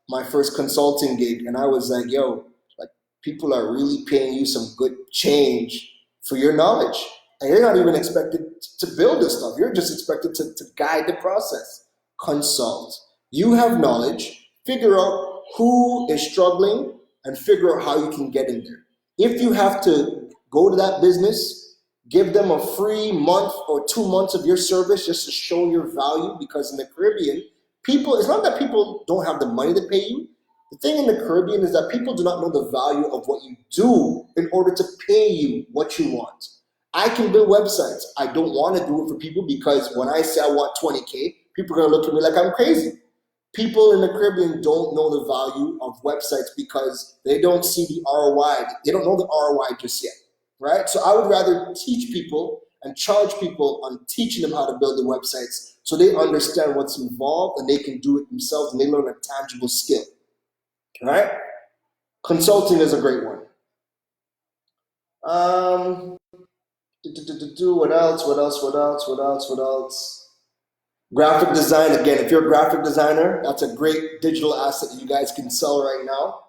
my first consulting gig. And I was like, yo, like people are really paying you some good change for your knowledge. And you're not even expected to build this stuff. You're just expected to guide the process. Consult. You have knowledge. Figure out who is struggling and figure out how you can get in there. If you have to go to that business, give them a free month or 2 months of your service just to show your value, because in the Caribbean, it's not that people don't have the money to pay you. The thing in the Caribbean is that people do not know the value of what you do in order to pay you what you want. I can build websites. I don't want to do it for people because when I say I want 20K, people are going to look at me like I'm crazy. People in the Caribbean don't know the value of websites because they don't see the ROI. They don't know the ROI just yet, right? So I would rather teach people and charge people on teaching them how to build the websites so they understand what's involved and they can do it themselves and they learn a tangible skill, right? Consulting is a great one. What else? Graphic design, again, if you're a graphic designer, that's a great digital asset that you guys can sell right now.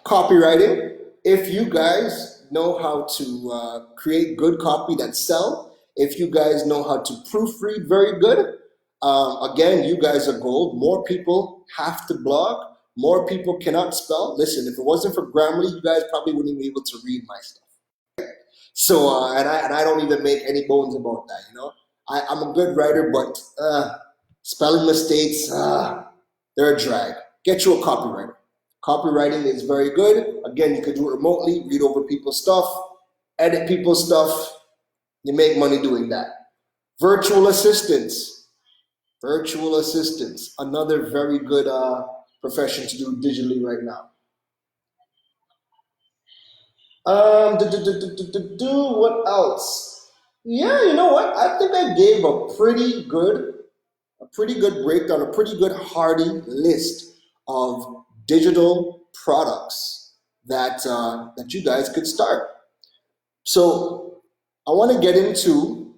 Copywriting, if you guys know how to create good copy that sell, if you guys know how to proofread very good, again, you guys are gold. More people have to blog. More people cannot spell. Listen, if it wasn't for Grammarly, you guys probably wouldn't be able to read my stuff. So, and I don't even make any bones about that, you know. I'm a good writer, but spelling mistakes, they're a drag. Get you a copywriter. Copywriting is very good. Again, you can do it remotely, read over people's stuff, edit people's stuff. You make money doing that. Virtual assistants. Another very good profession to do digitally right now. What else? Yeah, you know what? I think I gave a pretty good breakdown, a pretty good hearty list of digital products that you guys could start. So I want to get into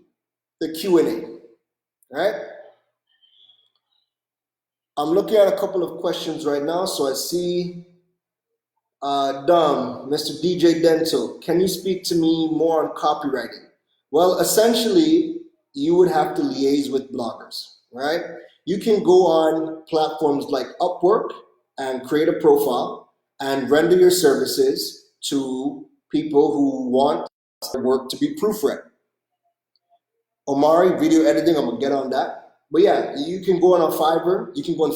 the Q&A, right? I'm looking at a couple of questions right now. So I see Mr. DJ Dental, can you speak to me more on copywriting? Well, essentially, you would have to liaise with bloggers, right? You can go on platforms like Upwork and create a profile and render your services to people who want their work to be proofread. Omari, video editing, I'm gonna get on that. But yeah, you can go on Fiverr, you can go on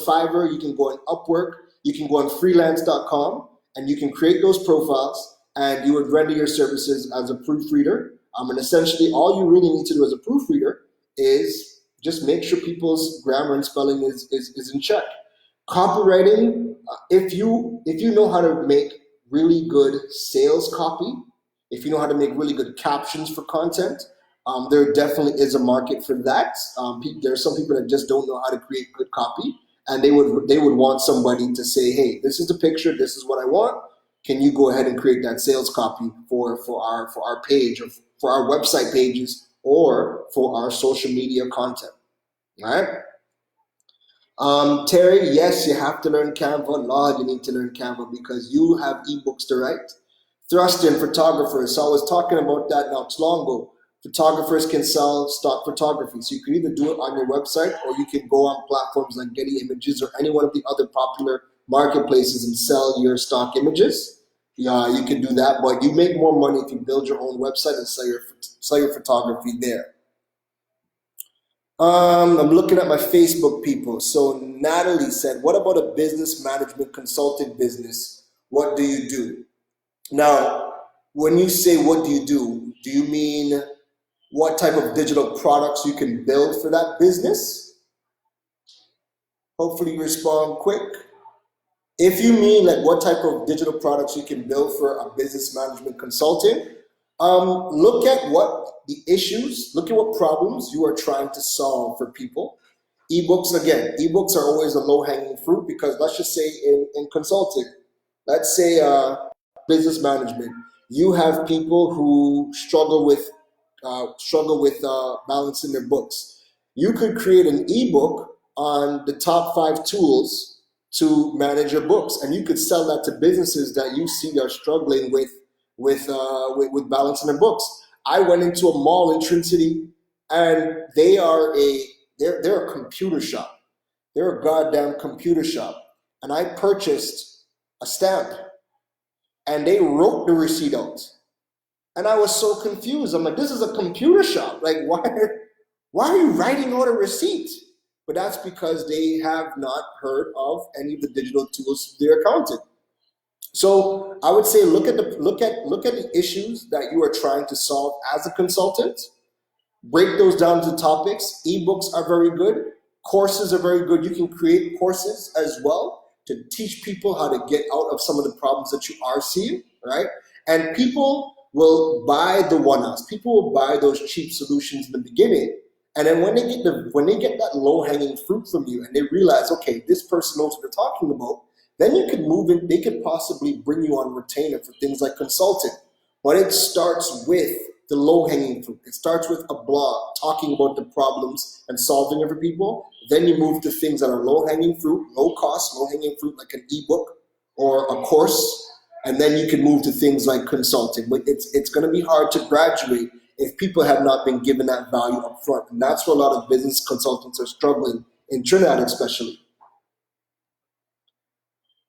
Upwork, you can go on freelance.com, and you can create those profiles and you would render your services as a proofreader. And essentially all you really need to do as a proofreader is just make sure people's grammar and spelling is in check. Copywriting, if you know how to make really good sales copy, if you know how to make really good captions for content, there definitely is a market for that. There are some people that just don't know how to create good copy, and they would want somebody to say, hey, this is the picture, this is what I want. Can you go ahead and create that sales copy for our page, or for our website pages, or for our social media content? All right. Terry, yes, you have to learn Canva. Lord, you need to learn Canva because you have ebooks to write. Thrusting, photographers. So I was talking about that not too long ago. Photographers can sell stock photography. So you can either do it on your website or you can go on platforms like Getty Images or any one of the other popular marketplaces and sell your stock images. Yeah, you can do that, but you make more money if you build your own website and sell your photography there. I'm looking at my Facebook people. So Natalie said, "What about a business management consulting business? What do you do?" Now, when you say what do you mean what type of digital products you can build for that business? Hopefully, you respond quick. If you mean like what type of digital products you can build for a business management consulting, look at what the issues, look at what problems you are trying to solve for people. Ebooks, again, ebooks are always a low hanging fruit because let's just say in consulting, let's say business management, you have people who struggle with balancing their books. You could create an ebook on the top 5 tools to manage your books, and you could sell that to businesses that you see are struggling with balancing their books. I went into a mall in Trin City, and they're a computer shop. They're a goddamn computer shop, and I purchased a stamp, and they wrote the receipt out. And I was so confused. I'm like, this is a computer shop. Like, why are you writing out a receipt? But that's because they have not heard of any of the digital tools for their accounting. So I would say look at the issues that you are trying to solve as a consultant. Break those down to topics. Ebooks are very good. Courses are very good. You can create courses as well to teach people how to get out of some of the problems that you are seeing, right? And people will buy the one-offs. People will buy those cheap solutions in the beginning. And then when they get that low-hanging fruit from you and they realize, okay, this person knows what they're talking about, then you can move in, they could possibly bring you on retainer for things like consulting. But it starts with the low-hanging fruit. It starts with a blog talking about the problems and solving it for people. Then you move to things that are low-hanging fruit, low cost, low-hanging fruit, like an ebook or a course. And then you can move to things like consulting. But it's going to be hard to graduate if people have not been given that value up front. And that's where a lot of business consultants are struggling, in Trinidad especially.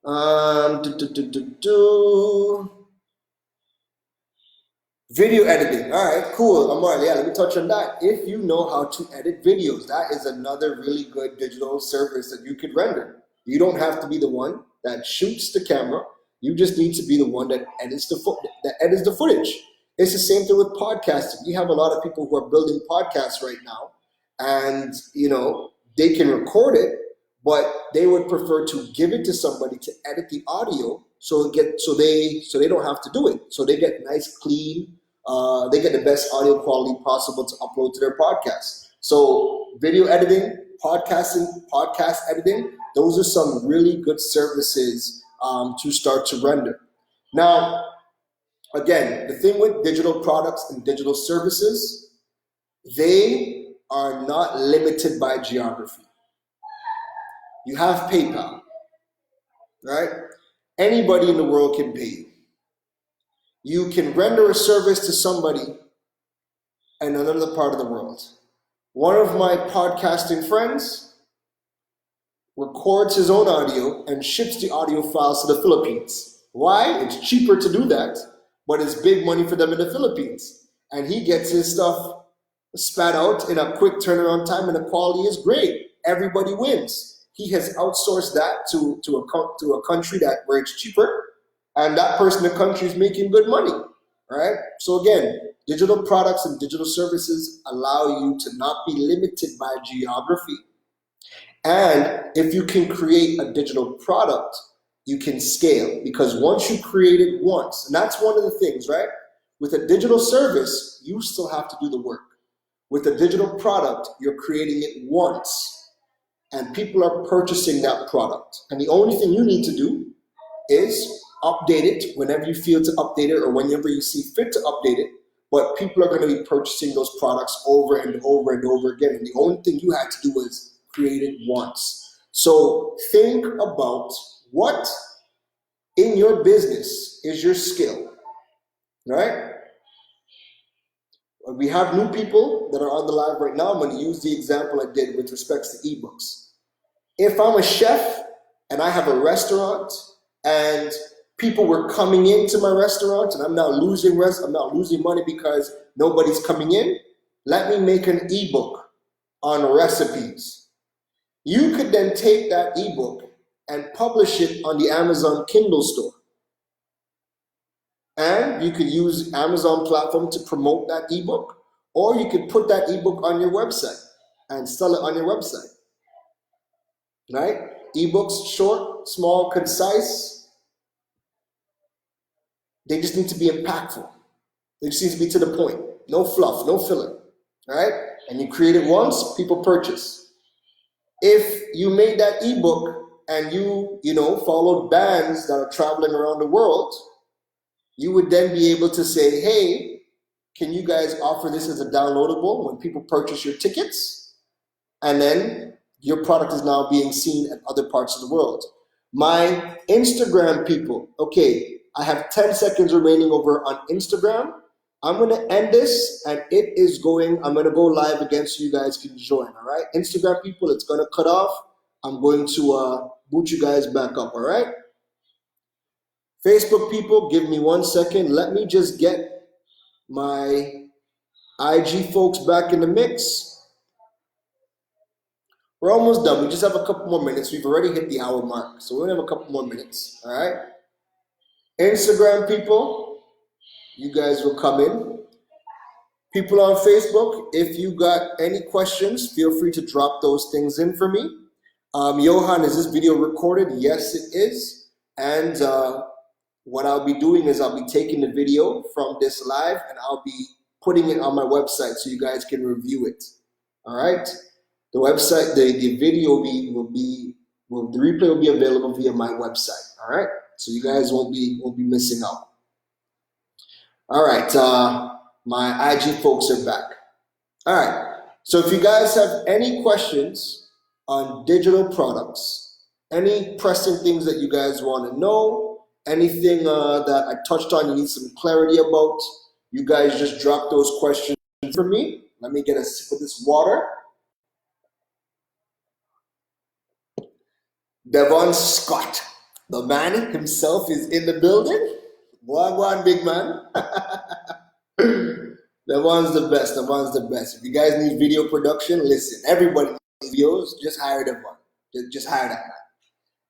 Do, do, do, do, do. Video editing. All right, cool. Amar, yeah, let me touch on that. If you know how to edit videos, that is another really good digital service that you could render. You don't have to be the one that shoots the camera. You just need to be the one that edits the footage. It's the same thing with podcasting. We have a lot of people who are building podcasts right now, and they can record it, but they would prefer to give it to somebody to edit the audio so they don't have to do it. So they get nice, clean, they get the best audio quality possible to upload to their podcast. So video editing, podcast editing, those are some really good services to start to render. Now, again, the thing with digital products and digital services, they are not limited by geography. You have PayPal, right? Anybody in the world can pay you. You can render a service to somebody in another part of the world. One of my podcasting friends records his own audio and ships the audio files to the Philippines. Why? It's cheaper to do that, but it's big money for them in the Philippines. And he gets his stuff spat out in a quick turnaround time, and the quality is great. Everybody wins. He has outsourced that to a country where it's cheaper, and that person in the country is making good money, right? So again, digital products and digital services allow you to not be limited by geography. And if you can create a digital product, you can scale, because once you create it once, and that's one of the things, right? With a digital service, you still have to do the work. With a digital product, you're creating it once, and people are purchasing that product. And the only thing you need to do is update it whenever you feel to update it or whenever you see fit to update it. But people are going to be purchasing those products over and over and over again. And the only thing you had to do was create it once. So think about what in your business is your skill, right? We have new people that are on the live right now. I'm going to use the example I did with respects to ebooks. If I'm a chef and I have a restaurant and people were coming into my restaurant and I'm now losing money because nobody's coming in. Let me make an ebook on recipes. You could then take that ebook and publish it on the Amazon Kindle store. And you could use Amazon platform to promote that ebook, or you could put that ebook on your website and sell it on your website. Right? Ebooks, short, small, concise. They just need to be impactful. They just need to be to the point. No fluff, no filler. Right? And you create it once, people purchase. If you made that ebook and you followed bands that are traveling around the world, you would then be able to say, hey, can you guys offer this as a downloadable when people purchase your tickets? And then your product is now being seen at other parts of the world. My Instagram people, okay, I have 10 seconds remaining over on Instagram. I'm going to end this and I'm going to go live again so you guys can join, all right? Instagram people, it's going to cut off. I'm going to boot you guys back up, all right? Facebook people, give me 1 second. Let me just get my IG folks back in the mix. We're almost done. We just have a couple more minutes. We've already hit the hour mark, so we're going to have a couple more minutes, all right? Instagram people, you guys will come in. People on Facebook, if you got any questions, feel free to drop those things in for me. Johan, is this video recorded? Yes, it is. And what I'll be doing is I'll be taking the video from this live and I'll be putting it on my website so you guys can review it. All right. The website, the video the replay will be available via my website. All right. So you guys won't be missing out. All right. My IG folks are back. All right. So if you guys have any questions on digital products, any pressing things that you guys want to know, anything that I touched on you need some clarity about, you guys just drop those questions for me. Let me get a sip of this water. Devon Scott, the man himself, is in the building. One big man. Devon's the best. Devon's the best. If you guys need video production, listen. Everybody needs videos. Just hire Devon. Just hire that man.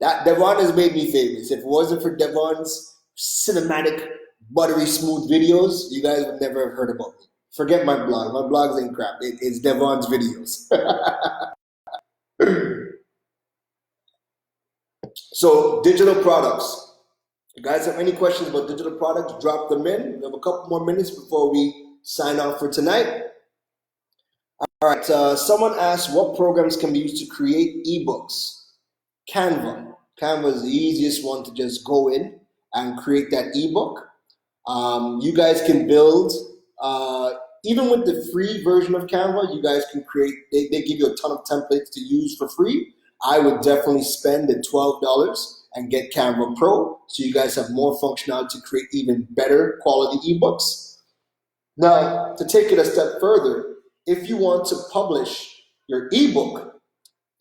That Devon has made me famous. If it wasn't for Devon's cinematic, buttery smooth videos, you guys would never have heard about me. Forget my blog. My blogs ain't crap. It's Devon's videos. So, digital products. If you guys have any questions about digital products, drop them in. We have a couple more minutes before we sign off for tonight. All right. Someone asked what programs can be used to create ebooks. Canva. Canva is the easiest one to just go in and create that ebook. You guys can build, even with the free version of Canva, you guys can create, they give you a ton of templates to use for free. I would definitely spend the $12 and get Canva Pro so you guys have more functionality to create even better quality ebooks. Now, to take it a step further, if you want to publish your ebook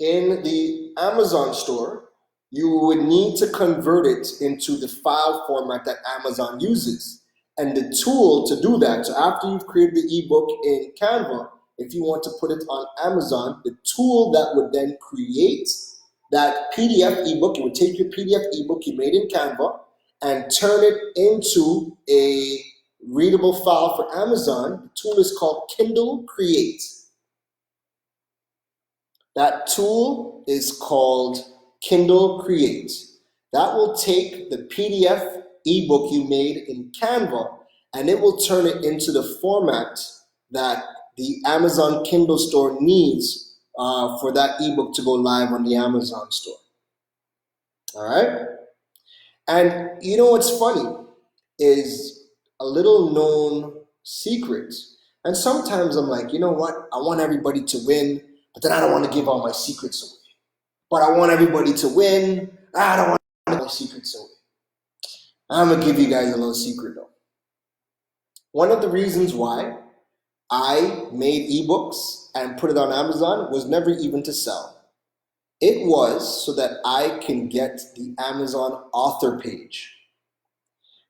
in the Amazon store, you would need to convert it into the file format that Amazon uses. And the tool to do that, so after you've created the ebook in Canva, if you want to put it on Amazon, the tool that would then create that PDF ebook, it would take your PDF ebook you made in Canva and turn it into a readable file for Amazon. The tool is called Kindle Create. That tool is called Kindle Create. That will take the PDF ebook you made in Canva and it will turn it into the format that the Amazon Kindle store needs for that ebook to go live on the Amazon store. All right? And you know what's funny is a little known secret. And sometimes I'm like, you know what? I want everybody to win, but then I don't want to give all my secrets away. But I want everybody to win. I don't want to give my secrets away. I'm going to give you guys a little secret though. One of the reasons why I made ebooks and put it on Amazon was never even to sell. It was so that I can get the Amazon author page.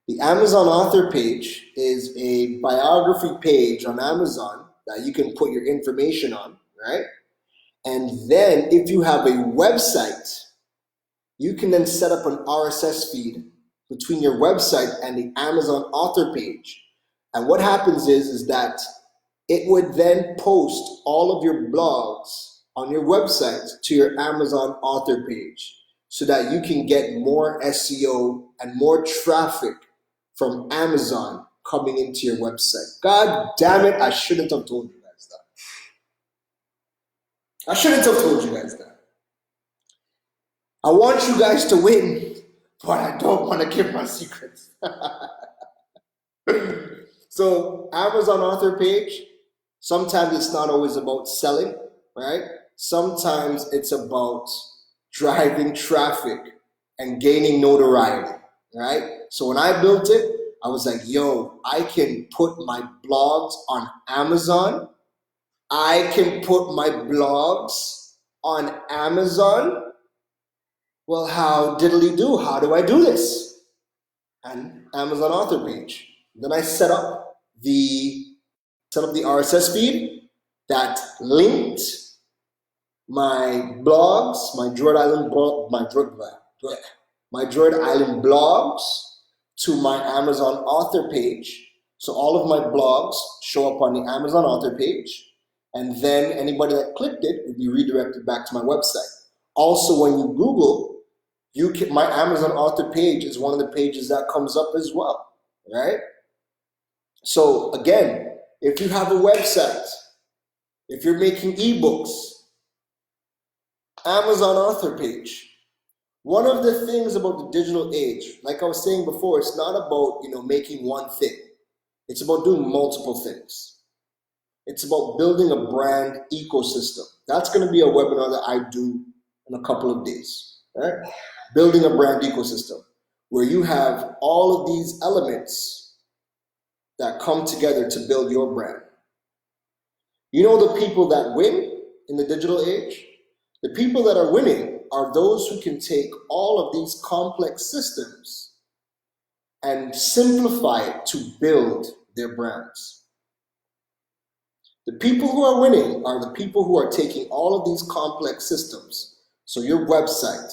The Amazon author page is a biography page on Amazon that you can put your information on, right? And then if you have a website, you can then set up an RSS feed between your website and the Amazon author page. And what happens is that it would then post all of your blogs on your website to your Amazon author page so that you can get more SEO and more traffic from Amazon coming into your website. God damn it, I shouldn't have told you guys that. I shouldn't have told you guys that. I want you guys to win, but I don't want to give my secrets. So Amazon author page, sometimes it's not always about selling, right? Sometimes it's about driving traffic and gaining notoriety, right? So when I built it, I was like, yo, I can put my blogs on Amazon. I can put my blogs on Amazon. Well, how diddly do? How do I do this? And Amazon author page. Then I set up the RSS feed that linked my blogs, my Druid Island blogs to my Amazon author page. So all of my blogs show up on the Amazon author page, and then anybody that clicked it would be redirected back to my website. Also, when you Google, my Amazon author page is one of the pages that comes up as well, right? So again, if you have a website, if you're making ebooks, Amazon author page. One of the things about the digital age, like I was saying before, it's not about making one thing. It's about doing multiple things. It's about building a brand ecosystem. That's going to be a webinar that I do in a couple of days, right? Building a brand ecosystem where you have all of these elements that come together to build your brand. You know the people that win in the digital age? The people that are winning are those who can take all of these complex systems and simplify it to build their brands. The people who are winning are the people who are taking all of these complex systems. So your website,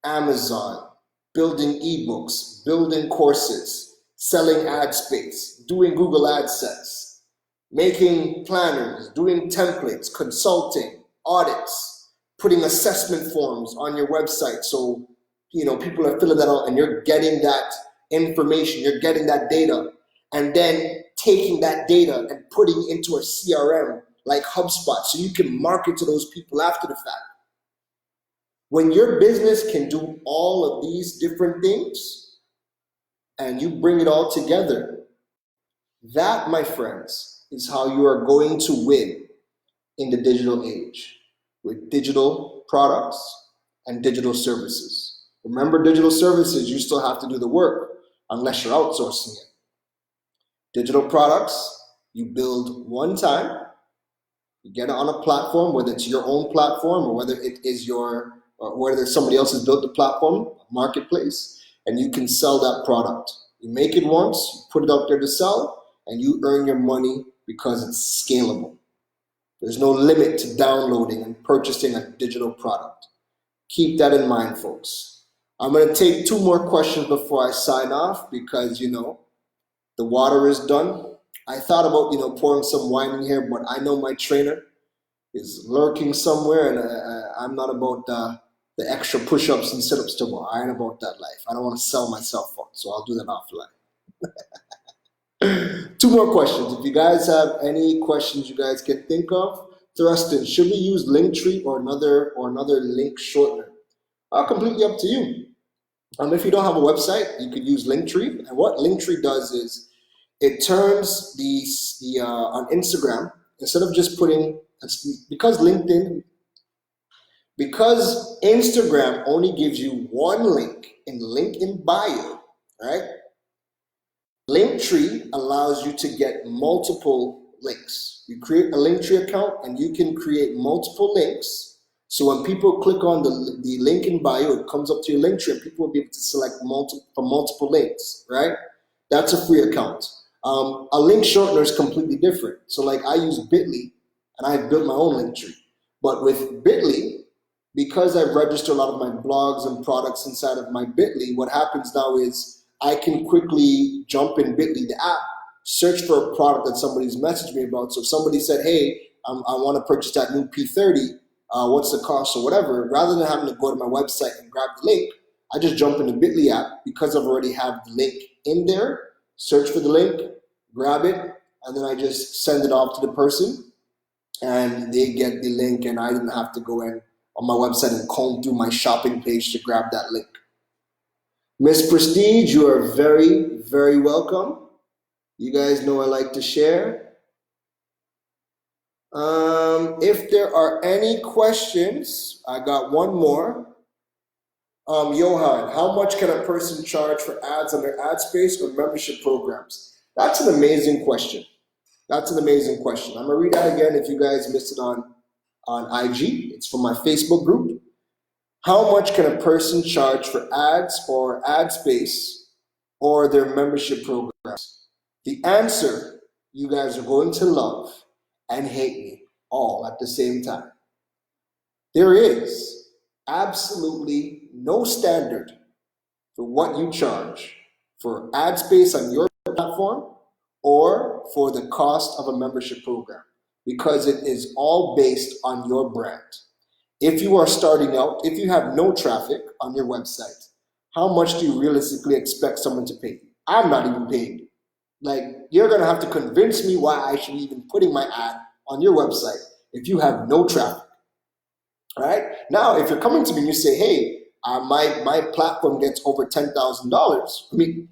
Amazon, building ebooks, building courses, selling ad space, doing Google AdSense, making planners, doing templates, consulting, audits, putting assessment forms on your website so people are filling that out and you're getting that information, you're getting that data, and then taking that data and putting it into a CRM like HubSpot so you can market to those people after the fact. When your business can do all of these different things and you bring it all together, that, my friends, is how you are going to win in the digital age with digital products and digital services. Remember, digital services, you still have to do the work unless you're outsourcing it. Digital products, you build one time, you get it on a platform, whether it's your own platform or whether it is or whether somebody else has built the platform, marketplace, and you can sell that product. You make it once, you put it out there to sell, and you earn your money because it's scalable. There's no limit to downloading and purchasing a digital product. Keep that in mind, folks. I'm going to take 2 more questions before I sign off because, the water is done. I thought about, pouring some wine in here, but I know my trainer is lurking somewhere, and I'm not about the extra push-ups and sit-ups tomorrow. I ain't about that life. I don't want to sell myself out, so I'll do that offline. 2 more questions. If you guys have any questions you guys can think of, thrust in. Should we use Linktree or another link shortener? Completely up to you. If you don't have a website, you could use Linktree. And what Linktree does is it turns the on Instagram, instead of just putting, because Instagram only gives you one link in bio, right? Linktree allows you to get multiple links. You create a Linktree account and you can create multiple links. So when people click on the link in bio, it comes up to your Linktree and people will be able to select from multiple links, right? That's a free account. A link shortener is completely different. So like I use Bitly and I've built my own link tree. But with Bitly, because I've registered a lot of my blogs and products inside of my Bitly, what happens now is I can quickly jump in Bitly, the app, search for a product that somebody's messaged me about. So if somebody said, hey, I want to purchase that new P30, what's the cost or whatever, rather than having to go to my website and grab the link, I just jump in the Bitly app because I've already have the link in there, search for the link, grab it, and then I just send it off to the person and they get the link and I didn't have to go in on my website and comb through my shopping page to grab that link. Miss Prestige, you are very, very welcome. You guys know I like to share. If there are any questions, I got one more. Johan, how much can a person charge for ads on their ad space or membership programs? That's an amazing question. That's an amazing question. I'm gonna read that again if you guys missed it on IG. It's from my Facebook group. How much can a person charge for ads or ad space or their membership programs? The answer you guys are going to love and hate me all at the same time. There is absolutely no standard for what you charge for ad space on your platform or for the cost of a membership program because it is all based on your brand. If you are starting out, if you have no traffic on your website, how much do you realistically expect someone to pay you? I'm not even paying you. Like, you're gonna have to convince me why I should be even putting my ad on your website if you have no traffic. All right. Now, if you're coming to me and you say, "Hey, my platform gets over $10,000. I mean,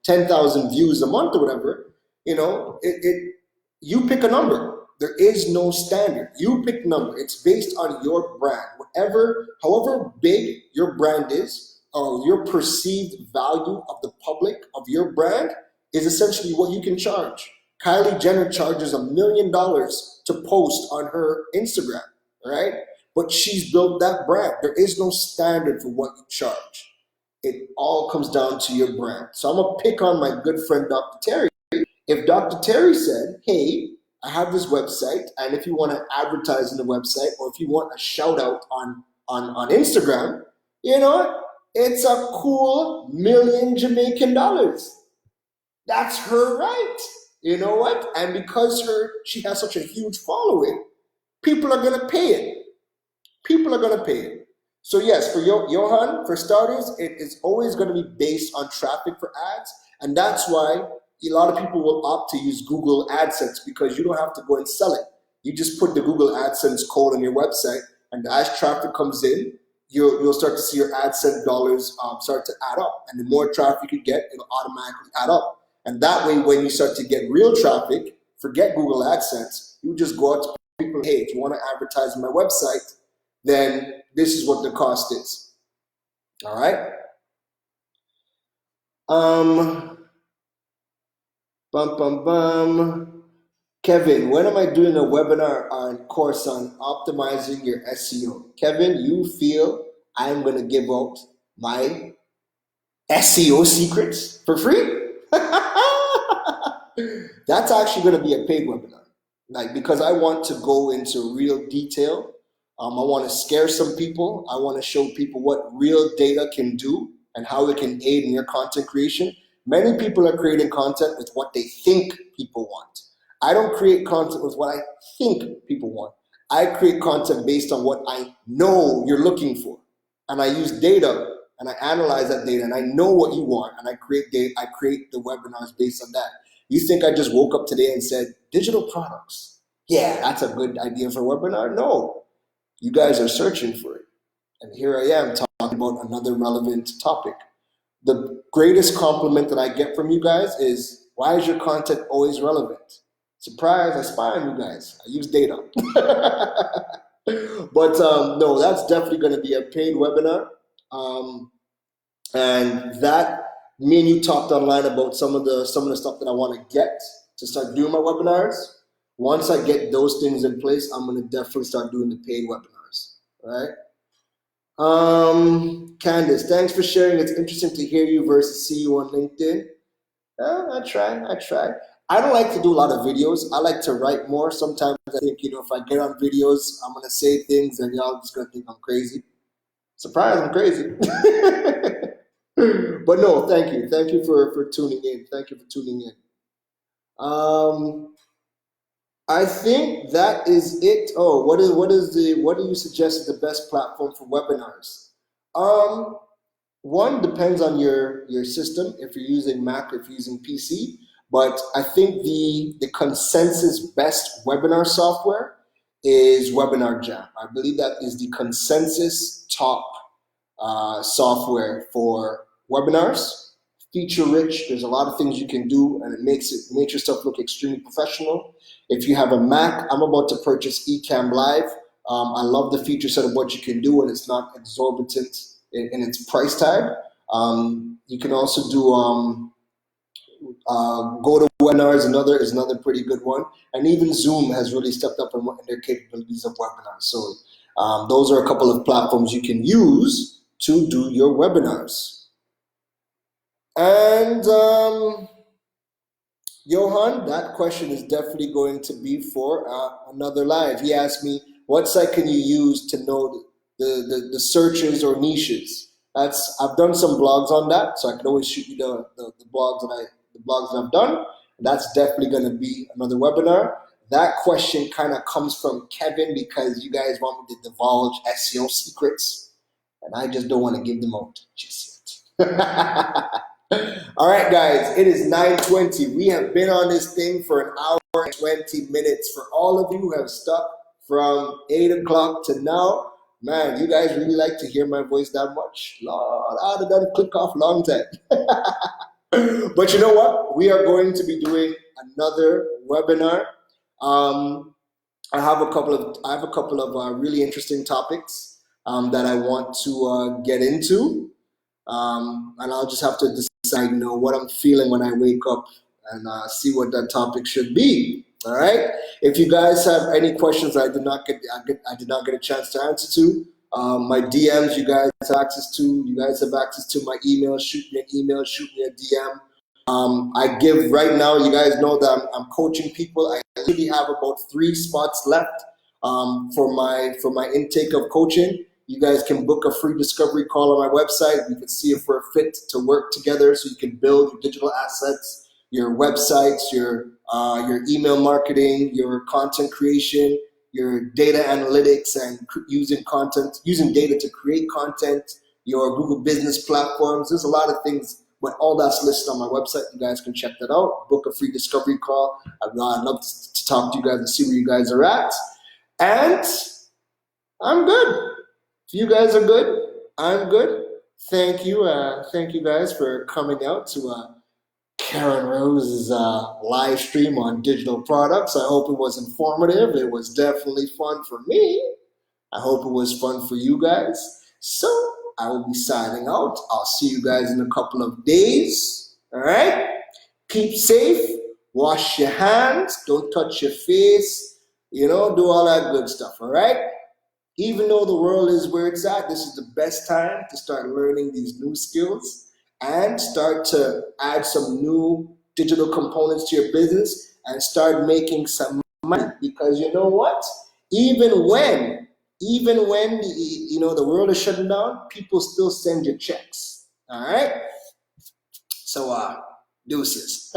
10,000 views a month or whatever," you pick a number. There is no standard. You pick a number. It's based on your brand. However big your brand is, or your perceived value of the public of your brand is essentially what you can charge. Kylie Jenner charges $1 million to post on her Instagram, right? But she's built that brand. There is no standard for what you charge. It all comes down to your brand. So I'm gonna pick on my good friend Dr. Terry. If Dr. Terry said, "Hey, I have this website, and if you want to advertise on the website, or if you want a shout out on Instagram, you know what? It's a cool $1 million Jamaican dollars. That's her right. You know what? And because she has such a huge following, people are gonna pay it. People are going to pay it. So yes, for Johan, for starters, it is always going to be based on traffic for ads. And that's why a lot of people will opt to use Google AdSense because you don't have to go and sell it. You just put the Google AdSense code on your website, and as traffic comes in, you'll start to see your AdSense dollars start to add up. And the more traffic you get, it'll automatically add up. And that way, when you start to get real traffic, forget Google AdSense, you just go out to people, "Hey, if you want to advertise on my website, then this is what the cost is." All right. Kevin, when am I doing a webinar on course on optimizing your SEO? Kevin, you feel I'm going to give out my SEO secrets for free? That's actually going to be a paid webinar, like, because I want to go into real detail. I want to scare some people. I want to show people what real data can do and how it can aid in your content creation. Many people are creating content with what they think people want. I don't create content with what I think people want. I create content based on what I know you're looking for. And I use data and I analyze that data and I know what you want and I create data, I create the webinars based on that. You think I just woke up today and said, digital products? Yeah, that's a good idea for a webinar? No. You guys are searching for it. And here I am talking about another relevant topic. The greatest compliment that I get from you guys is, why is your content always relevant? Surprise, I spy on you guys. I use data. But no, that's definitely going to be a paid webinar. And that, me and you talked online about some of the stuff that I want to get to start doing my webinars. Once I get those things in place, I'm going to definitely start doing the paid webinars. All right. Candace, thanks for sharing. It's interesting to hear you versus see you on LinkedIn. I try. I don't like to do a lot of videos. I like to write more. Sometimes I think, if I get on videos, I'm gonna say things and y'all just gonna think I'm crazy. Surprise, I'm crazy. But no, thank you. Thank you for tuning in. Thank you for tuning in. Um, I think that is it. Oh, what do you suggest is the best platform for webinars? Um, One depends on your system, if you're using Mac or if you're using PC. But I think the consensus best webinar software is Webinar Jam. I believe that is the consensus top software for webinars. Feature rich. There's a lot of things you can do, and it makes your stuff look extremely professional. If you have a Mac, I'm about to purchase Ecamm Live. I love the feature set of what you can do, and it's not exorbitant in its price tag. You can also do go to webinars. Another pretty good one, and even Zoom has really stepped up in their capabilities of webinars. So those are a couple of platforms you can use to do your webinars. And Johan, that question is definitely going to be for another live. He asked me, what site can you use to know the searches or niches? I've done some blogs on that, so I can always shoot you the blogs that I've done. That's definitely going to be another webinar. That question kind of comes from Kevin because you guys want me to divulge SEO secrets, and I just don't want to give them out just yet. All right, guys, it is 9:20. We have been on this thing for an hour and 20 minutes. For all of you who have stuck from 8 o'clock to now, man, you guys really like to hear my voice that much? Lord, I'd have done click off long time. But you know what? We are going to be doing another webinar. I have a couple of really interesting topics that I want to get into. And I'll just have to decide, what I'm feeling when I wake up and see what that topic should be. All right. If you guys have any questions I did not get a chance to answer to, my DMs you guys have access to. You guys have access to my email. Shoot me an email. Shoot me a DM. I give right now. You guys know that I'm coaching people. I really have about 3 spots left for my intake of coaching. You guys can book a free discovery call on my website. We can see if we're a fit to work together, so you can build your digital assets, your websites, your email marketing, your content creation, your data analytics, and using data to create content, your Google business platforms. There's a lot of things, but all that's listed on my website. You guys can check that out. Book a free discovery call. I'd love to talk to you guys and see where you guys are at. And I'm good. If you guys are good, I'm good. Thank you guys for coming out to Karen Rose's live stream on digital products. I hope it was informative. It was definitely fun for me. I hope it was fun for you guys. So I will be signing out. I'll see you guys in a couple of days. All right? Keep safe. Wash your hands. Don't touch your face. Do all that good stuff. All right? Even though the world is where it's at, this is the best time to start learning these new skills and start to add some new digital components to your business and start making some money. Because you know what? Even when the world is shutting down, people still send you checks. All right? So deuces.